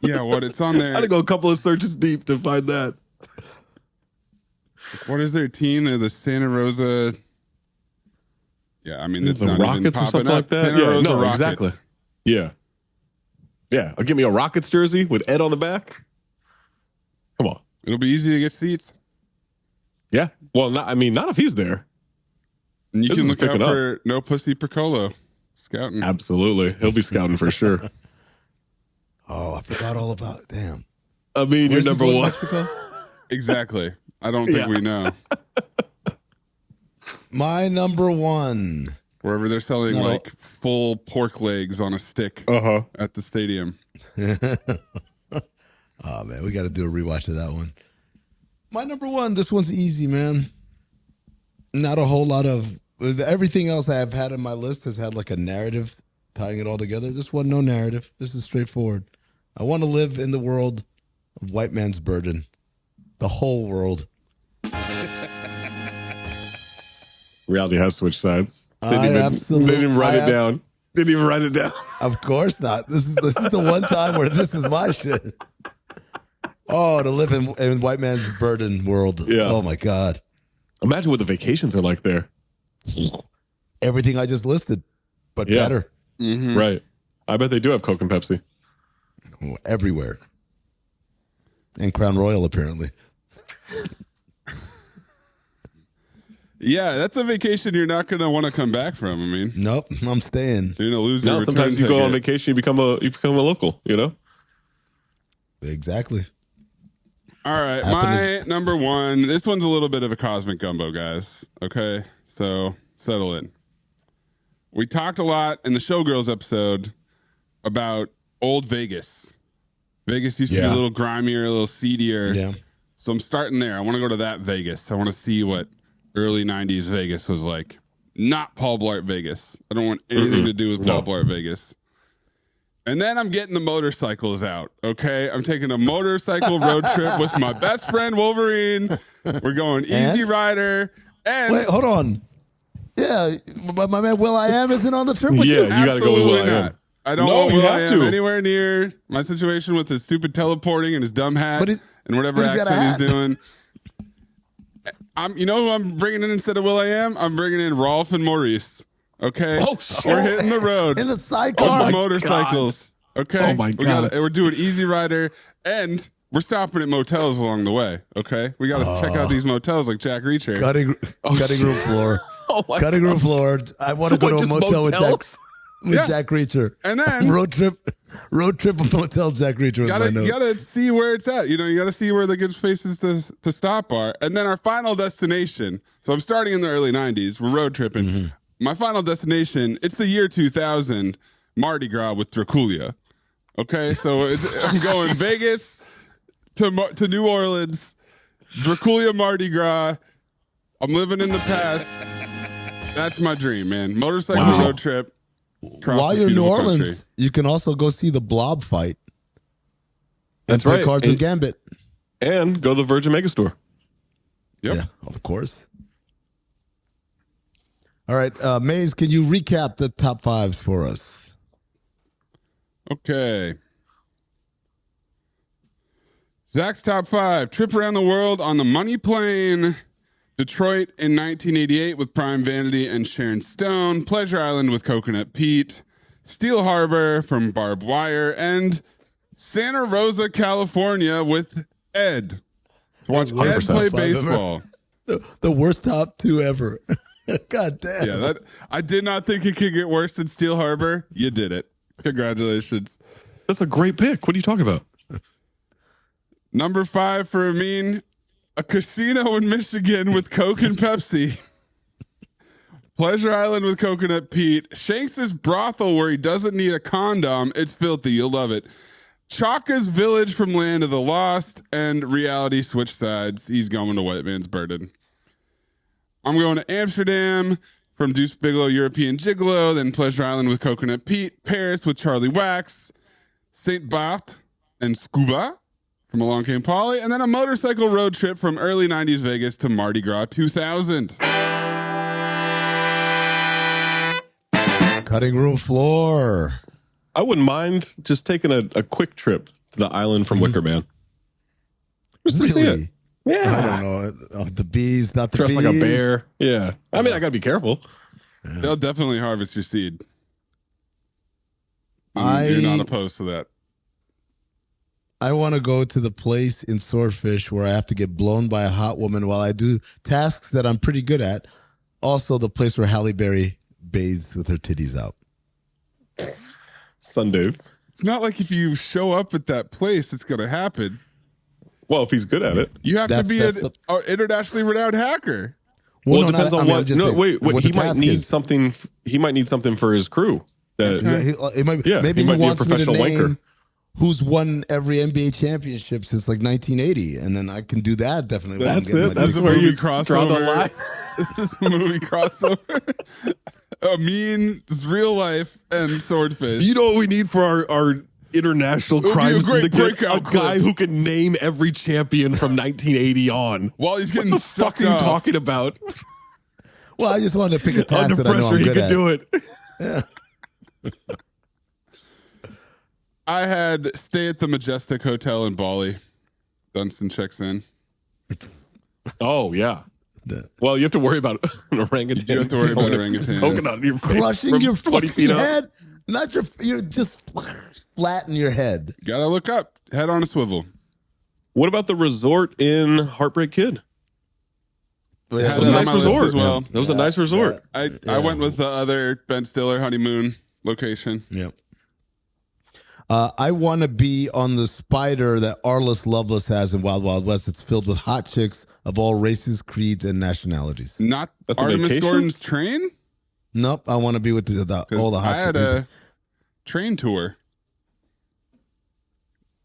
Yeah, what? It's on there. I had to go a couple of searches deep to find that. What is their team? They're the Santa Rosa. Yeah, I mean, it's The not Rockets even or popping something up. like that? Santa Yeah, Rosa no, Rockets. exactly. Yeah. Yeah. Give me a Rockets jersey with Ed on the back. Come on. It'll be easy to get seats. Yeah. Well, not if he's there. And you This can is look out picking up. for No Pussy Percolo scouting. Absolutely. He'll be scouting for sure. Oh, I forgot all about it. Damn. I mean, Where's you're he number going, one. Mexico? Exactly. I don't think we know. My number one. Wherever they're selling No. like full pork legs on a stick at the stadium. Oh, man, we got to do a rewatch of that one. My number one, this one's easy, man. Not a whole lot of, everything else I have had on my list has had like a narrative tying it all together. This one, no narrative. This is straightforward. I want to live in the world of white man's burden. The whole world. Reality has switched sides. Absolutely. They didn't write it down. Didn't even write it down. Of course not. This is the one time where this is my shit. Oh, to live in white man's burden world. Yeah. Oh my God. Imagine what the vacations are like there. Everything I just listed, but Yeah. better. Right. I bet they do have Coke and Pepsi. Everywhere. And Crown Royal, apparently. Yeah, that's a vacation you're not going to want to come back from. I mean, Nope, I'm staying. you're going to lose your No, return sometimes you go on ticket. vacation, you become a local, you know? Exactly. All right, Happiness. my number one. This one's a little bit of a cosmic gumbo, guys. Okay, so settle in. We talked a lot in the Showgirls episode about old Vegas. Vegas used to be a little grimier, a little seedier. Yeah. So I'm starting there. I want to go to that Vegas. I want to see what early 90s Vegas was like. Not Paul Blart Vegas. I don't want anything to do with Paul Blart Vegas. And then I'm getting the motorcycles out, okay? I'm taking a motorcycle road trip with my best friend Wolverine. We're going Easy Rider. And Wait, hold on. Yeah, but my man Will I Am isn't on the trip with Yeah, you? you gotta go with absolutely Will I Am. not. I don't No, want you Will I have Am to. anywhere near my situation with his stupid teleporting and his dumb hat But and whatever but he's got a accent he's hat. doing. You know who I'm bringing in instead of Will I Am? I'm bringing in Rolf and Maurice. Okay. Oh, shit. We're hitting the road. In the on sidecar. the motorcycles. Okay. Oh, my God. We're doing Easy Rider and we're stopping at motels along the way. Okay. We got to check out these motels like Jack Reacher. Cutting room floor. Oh my Cutting room floor. I want to go What, to a just motel motels? with Yeah. Jack Reacher. And then road trip of motel Jack Reacher was my you note. gotta see where it's at. You know, you gotta see where the good places to stop are. And then our final destination. So I'm starting in the early 90s. We're road tripping. My final destination, it's the year 2000, Mardi Gras with Draculia. Okay, so I'm going Vegas to New Orleans, Draculia Mardi Gras. I'm living in the past. That's my dream, man. Motorcycle road trip. While you're in New Orleans, you can also go see the Blob fight. That's play right. Cards with Gambit. And go to the Virgin Megastore. Yep. Yeah, of course. All right, Maze, can you recap the top fives for us? Okay. Zach's top five. Trip around the world on the money plane. Detroit in 1988 with Prime Vanity and Sharon Stone. Pleasure Island with Coconut Pete. Steel Harbor from Barbed Wire. And Santa Rosa, California with Ed. Watch Ed 100% play top five baseball. The worst top two ever. God damn. Yeah, I did not think it could get worse than Steel Harbor. You did it. Congratulations. That's a great pick. What are you talking about? Number five for Amin, a casino in Michigan with Coke and Pepsi. Pleasure Island with Coconut Pete. Shanks' brothel where he doesn't need a condom. It's filthy. You'll love it. Chaka's Village from Land of the Lost. And Reality Switch Sides. He's going to White Man's Burden. I'm going to Amsterdam from Deuce Bigelow, European Gigolo, then Pleasure Island with Coconut Pete, Paris with Charlie Wax, St. Barth and Scuba from Along Came Polly, and then a motorcycle road trip from early 90s Vegas to Mardi Gras 2000. Cutting room floor. I wouldn't mind just taking a quick trip to the island from Wicker Man. Just to see it. Yeah. I don't know. Oh, the bees, not the Dressed bees. like a bear. Yeah. I mean, I got to be careful. Yeah. They'll definitely harvest your seed. You're not opposed to that. I want to go to the place in Swordfish where I have to get blown by a hot woman while I do tasks that I'm pretty good at. Also, the place where Halle Berry bathes with her titties out. Sundays. It's not like if you show up at that place, it's going to happen. Well, if he's good at it. You have to be an internationally renowned hacker. Well, it depends on what. No, wait. He might need something. He might need something for his crew. Maybe he wants me to name who's won every NBA championship since like 1980, and then I can do that definitely. That's it. That's where you draw the line. This is a movie crossover. Amin's real life and Swordfish. You know what we need for our international crime syndicate? A guy who can name every champion from 1980 on. While he's getting sucked off. What the fuck are you off? talking about? Well, I just wanted to pick a task Under that I know pressure, I'm he good could at. do it. Yeah. I had stay at the Majestic Hotel in Bali. Dunstan checks in. Oh, yeah. Well, you have to worry about an orangutan. You have to worry about orangutan. Coconut in your face. Crushing your 20 feet fucking up. head. Not you're just flatten your head. Gotta look up. Head on a swivel. What about the resort in Heartbreak Kid? That was a nice resort as well. That was a nice resort. I went with the other Ben Stiller honeymoon location. Yep. I want to be on the spider that Arliss Lovelace has in Wild Wild West. It's filled with hot chicks of all races, creeds, and nationalities. Not That's a Artemis vacation? Gordon's train? Nope. I want to be with all the hot I had chicks. a train tour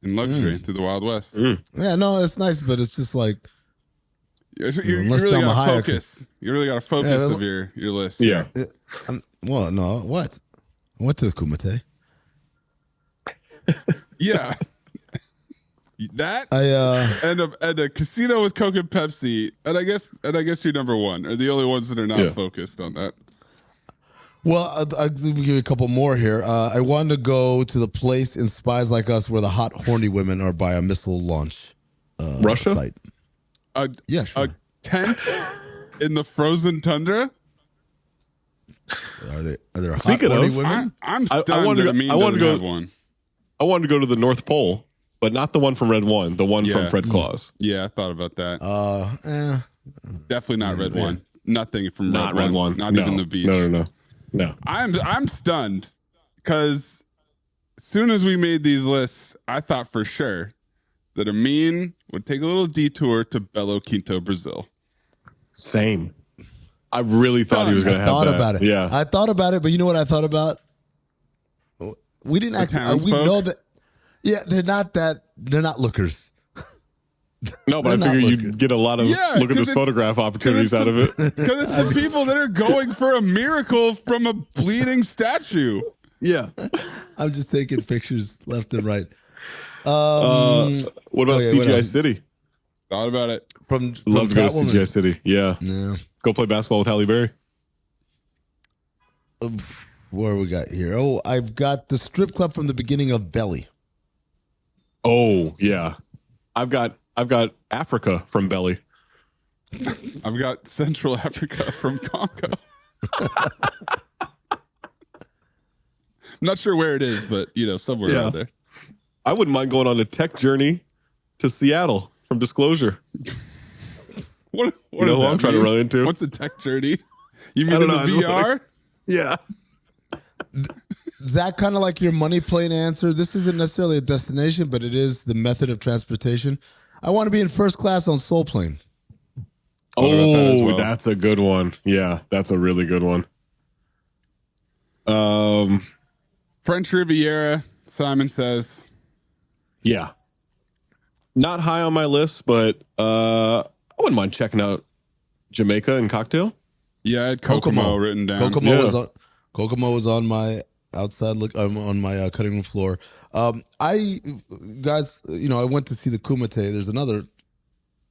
in luxury through the Wild West. Yeah, no, it's nice, but it's just like You unless really I'm a got to higher- focus. You really got to focus of your list. Yeah. well, no, what? I went to the Kumite. Yeah. That I and a casino with Coke and Pepsi, and I guess you're number one, are the only ones that are not focused on that. Well, I'll give you a couple more here. I wanted to go to the place in Spies Like Us where the hot, horny women are by a missile launch Russia? site. Yeah, sure. A tent in the frozen tundra. Are there hot, Speaking horny of, women? I'm stunned that Amin doesn't have one. I wanted to go to the North Pole, but not the one from Red One, the one from Fred Claus. Yeah, I thought about that. Eh. Definitely not Red One. Nothing from Not Red One. Not No. even the beach. No. I'm stunned because as soon as we made these lists, I thought for sure that Amin would take a little detour to Belo Quinto, Brazil. Same. I really thought he was going to have thought that. about it. Yeah. I thought about it, but you know what I thought about? We didn't actually. We know that. Yeah, they're not lookers. No, but I They're figure not you'd get a lot of look at this photograph opportunities out of it. Because it's the people that are going for a miracle from a bleeding statue. Yeah. I'm just taking pictures left and right. What about okay, what CGI else? City? Thought about it. From Love to go to Catwoman. CGI City. Yeah. Yeah. Go play basketball with Halle Berry. What we got here? Oh, I've got the strip club from the beginning of Belly. Oh, yeah. I've got Africa from Belly. I've got Central Africa from Congo. Not sure where it is, but somewhere around there. I wouldn't mind going on a tech journey to Seattle from Disclosure. What You know does who that I'm trying to mean? run into? What's a tech journey? You I mean in don't the know, I VR? Yeah. Is that kind of like your money plane answer? This isn't necessarily a destination, but it is the method of transportation. I want to be in first class on Soul Plane. Thought about that as Oh, well. that's a good one. Yeah, that's a really good one. French Riviera, Simon says. Yeah. Not high on my list, but I wouldn't mind checking out Jamaica and Cocktail. Yeah, I had Kokomo written down. Kokomo was on my outside look on my cutting room floor. I went to see the Kumite. There's another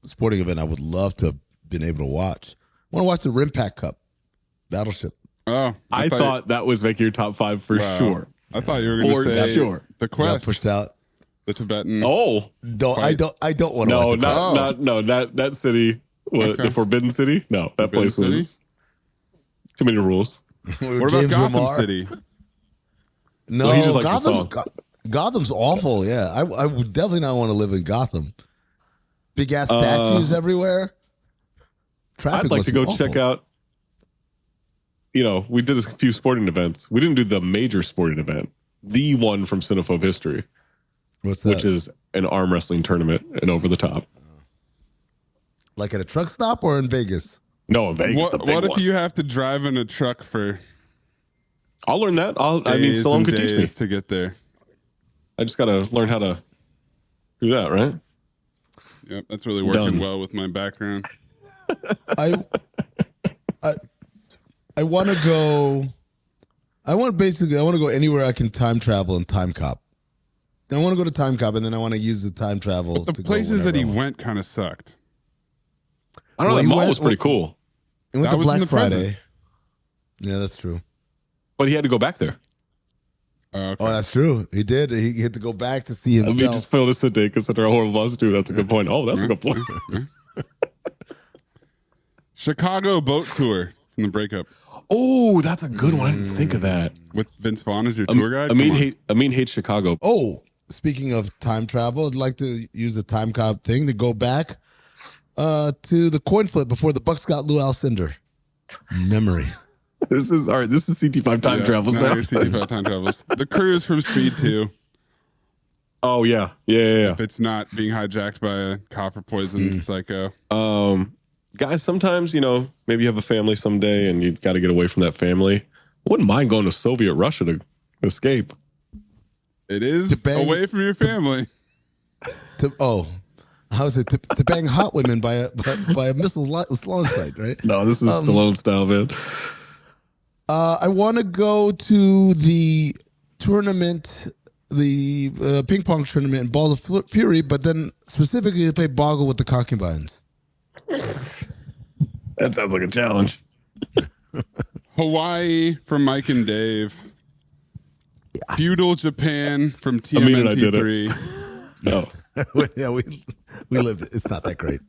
sporting event I would love to have been able to watch. I want to watch the Rimpak Cup Battleship. Oh, I thought that was making your top 5 for sure. I thought you were going to say the Quest. Got pushed out. The Tibetan. Oh, no, I don't want to. No, that city, the Forbidden City. No, that place was too many rules. What about Gotham City? No, he just likes the song. Gotham's awful. Yeah, I would definitely not want to live in Gotham. Big ass statues everywhere. I'd like to go check out. We did a few sporting events. We didn't do the major sporting event, the one from Cinephobe history. What's that? Which is an arm wrestling tournament and over the top. Like at a truck stop or in Vegas? No, in Vegas. What if you have to drive in a truck for? I'll learn that. Stallone could teach me to get there. I just got to learn how to do that, right? Yep, that's really working well with my background. I want to go. I want to go anywhere I can time travel and time cop. I want to go to time cop, and then I want to use the time travel. But the places that he went kind of sucked. I don't know. That mall was pretty cool. He went to Black Friday. Yeah, that's true. But he had to go back there. Okay. Oh, that's true. He did. He had to go back to see himself. Let me just fill this today because they're a horrible boss too. That's a good point. Oh, that's a good point. Chicago boat tour from the breakup. Oh, that's a good one. I didn't think of that. With Vince Vaughn as your tour guide? Amin hates Chicago. Oh, speaking of time travel, I'd like to use the time cop thing to go back to the coin flip before the Bucks got Lou Alcindor. Memory. This is CT5 time travels now. CT5 time travels. The cruise from Speed 2. Oh, yeah. If it's not being hijacked by a copper poisoned psycho. Guys, sometimes, maybe you have a family someday and you got to get away from that family. I wouldn't mind going to Soviet Russia to escape. It is away from your family. How's it to bang hot women by a missile launch site, right? No, this is Stallone style, man. I want to go to the tournament, the ping pong tournament in Balls of Fury, but then specifically to play Boggle with the concubines. That sounds like a challenge. Hawaii from Mike and Dave. Feudal Japan from TMNT3. No. Yeah, we lived it. It's not that great.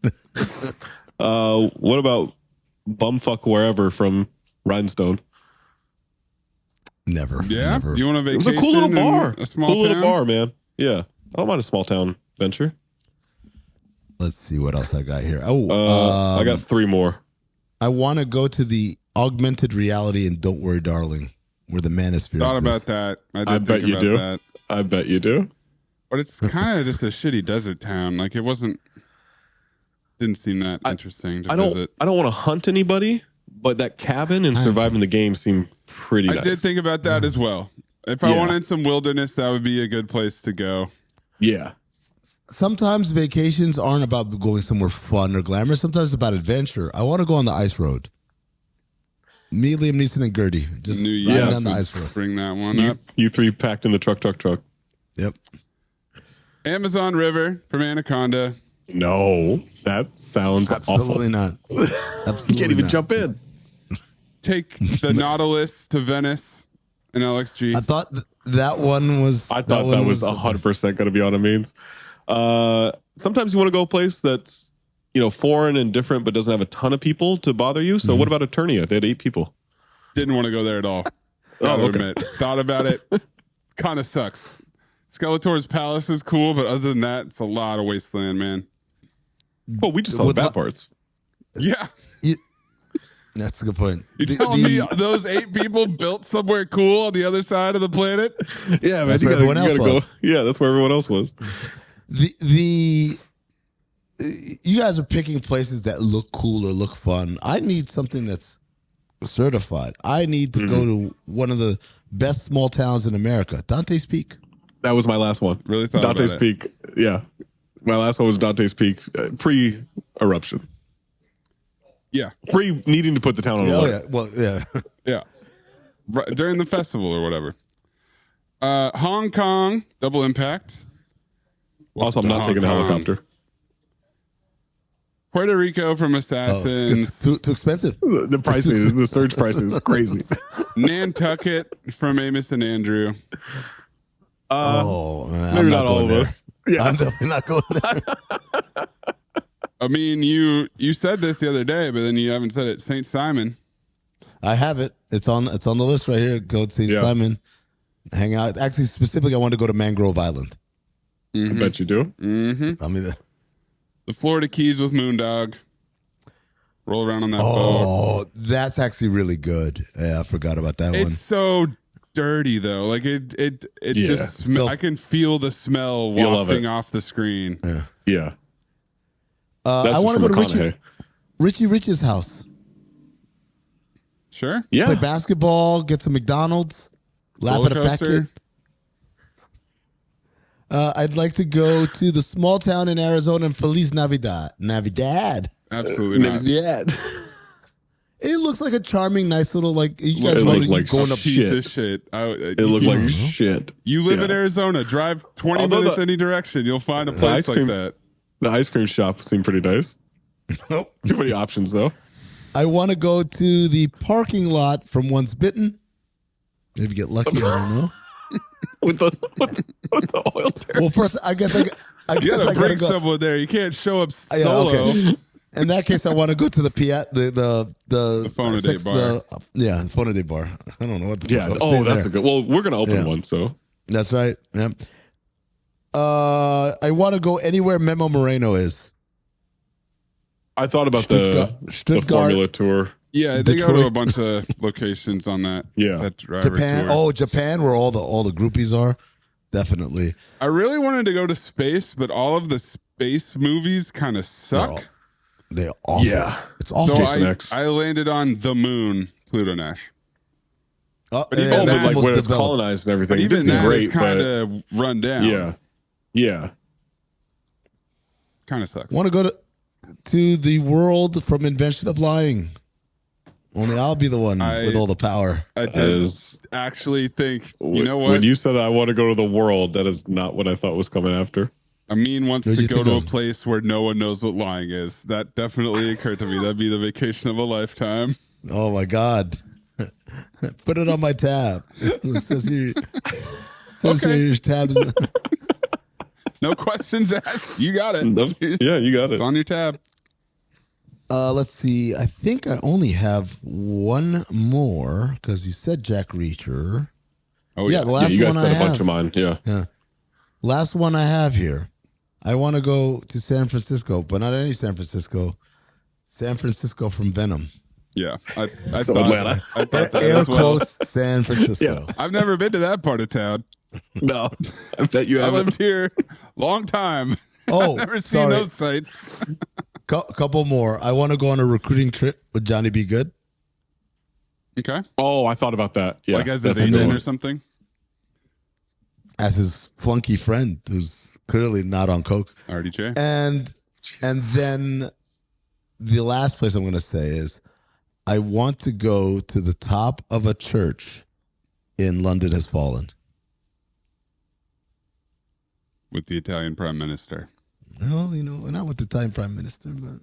What about Bumfuck Wherever from Rhinestone? Never. Yeah? Never. You want a vacation? It was a cool little bar. A small town? Little bar, man. Yeah. I don't mind a small town venture. Let's see what else I got here. I got 3 more. I want to go to the augmented reality in Don't Worry, Darling, where the manosphere Thought exists. about that. I bet you do. That. I bet you do. But it's kind of just a shitty desert town. Like, didn't seem that interesting to visit. I don't want to hunt anybody, but that cabin and surviving the game seemed pretty nice. I did think about that as well. If I wanted some wilderness, that would be a good place to go. Yeah. Sometimes vacations aren't about going somewhere fun or glamorous. Sometimes it's about adventure. I want to go on the ice road. Me, Liam Neeson, and Gertie. Just riding down the ice road. Bring that one up. You 3 packed in the truck. Yep. Amazon River from Anaconda. No, that sounds absolutely awful. Not. Absolutely You can't even not. jump in. Take the Nautilus to Venice in LXG. I thought that one was. I thought that was 100% going to be on Amin's. Sometimes you want to go a place that's foreign and different, but doesn't have a ton of people to bother you. So what about Eternia? They had 8 people. Didn't want to go there at all. Admit. Thought about it. Kind of sucks. Skeletor's Palace is cool, but other than that, it's a lot of wasteland, man. Well, we just saw the bad parts. Yeah. That's a good point. You telling me those 8 people built somewhere cool on the other side of the planet? Yeah, man. That's where everyone else was. Go. Yeah, that's where everyone else was. You guys are picking places that look cool or look fun. I need something that's certified. I need to go to one of the best small towns in America, Dante's Peak. That was my last one. Really thought Dante's about it. Peak. Yeah. My last one was Dante's Peak pre-eruption. Yeah. Pre needing to put the town on Oh alert. yeah. Well, yeah. Yeah. Right, during the festival or whatever. Hong Kong, Double Impact. Also, I'm not Hong taking a Kong. helicopter. Puerto Rico from Oh, Assassins. it's too expensive. The pricing, the surge pricing is crazy. Nantucket from Amos and Andrew. Oh, man, Maybe I'm not all going of there. us. Yeah. I'm definitely not going there. I mean, you said this the other day, but then you haven't said it. St. Simon. I have it. It's on the list right here. Go to St. Yeah. Simon. Hang out. Actually, specifically, I want to go to Mangrove Island. I bet you do. I mean, The Florida Keys with Moondog. Roll around on that boat. oh, that's actually really good. Yeah, I forgot about that one. It's so dirty though. Like it Yeah. just Smells- I can feel the smell You love wafting it. off the screen. Yeah. I want to go to McConaughey. Richie Rich's house. Sure. Yeah. Play basketball, get some McDonald's, laugh Roller at a fat coaster. kid. I'd like to go to the small town in Arizona and Feliz Navidad. Navidad. Absolutely not. Yeah. It looks like a charming, nice little like. You guys It want looked to like going up? Piece shit. of shit. It looked like shit. You live Yeah. in Arizona. Drive 20 Although minutes the- any direction. You'll find a ice place like cream- that. The ice cream shop seemed pretty nice. Nope. Too many options though. I want to go to the parking lot from Once Bitten. Maybe get lucky. I don't know. With the oil there. Well, first, I guess You I gotta gotta bring go. someone there. You can't show up Yeah, solo. okay. In that case, I want to go to the The Phone a Day bar. The Phone a Day bar. I don't know what the Yeah. fuck I was Oh, saying that's there. a good. Well, we're gonna open Yeah. one, so That's right. Yeah. I want to go anywhere Memo Moreno is. I thought about Stuttgart- the Stuttgart. Formula Tour. Yeah, they go to Detroit. a bunch of locations on that. Yeah. that driver Japan. tour. Oh, Japan, where all the groupies are. Definitely. I really wanted to go to space, but all of the space movies kind of suck. They're awful. Yeah. It's awful. So Jason X. I landed on the moon, Pluto Nash. But even Oh, that- but like when it's developed. colonized and everything, But it even did seem that is great. kind But of run down. yeah, Kind of sucks. Want to go to the world from Invention of Lying. Only I'll be the one with all the power. I That did is- actually think, you know what? When you said I want to go to the world, that is not what I thought was coming after. Amin wants Where'd to you go think to a of? place where no one knows what lying is. That definitely occurred to me. That'd be the vacation of a lifetime. Oh my God. Put it on my tab. It says here, Okay. your tabs. No questions asked. You got it. Yeah, you got it. It's on your tab. Let's see. I think I only have one more because you said Jack Reacher. Oh, Yeah, yeah. the Yeah, last you guys one said I a bunch have. of mine. Yeah. Last one I have here. I want to go to San Francisco, but not any San Francisco. San Francisco from Venom. Yeah. I So thought, Atlanta. I thought that Air as well. quotes, San Francisco. I've never been to that part of town. No, I bet you I haven't. lived here long time. Oh, I've never seen sorry. those sites. Couple more. I want to go on a recruiting trip with Johnny B. Good. Okay. Oh, I thought about that. Yeah, Like as his that's a good agent one. or something. As his flunky friend, who's clearly not on coke. RDJ. And then the last place I'm going to say is I want to go to the top of a church in London Has Fallen. With the Italian Prime Minister. Well, not with the Italian Prime Minister, but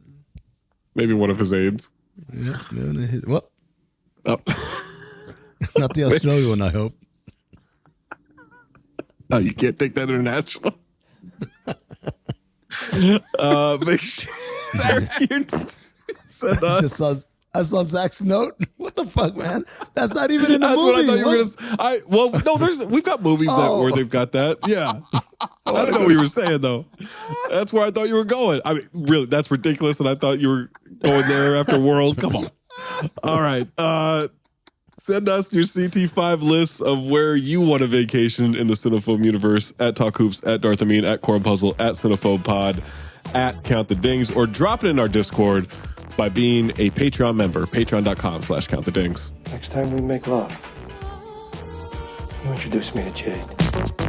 Maybe one of his aides. yeah, well, Oh. not the Australian one, I hope. Oh, you can't take that international. Make sure you send us. I saw Zach's note. What the fuck, man? That's not even in the That's movie. what I thought you were What? gonna. No, we've got movies Oh. where they've got that. Yeah, I don't know what you were saying though. That's where I thought you were going. I mean, really, that's ridiculous. And I thought you were going there after World. Come on. All right. Send us your CT5 lists of where you want a vacation in the Cinephobe universe at Talk Hoops, at Darth Amin, at Corn Puzzle, at Cinephobe Pod, at Count the Dings, or drop it in our Discord by being a Patreon member, patreon.com/Count the Dings. Next time we make love, you introduce me to Jade.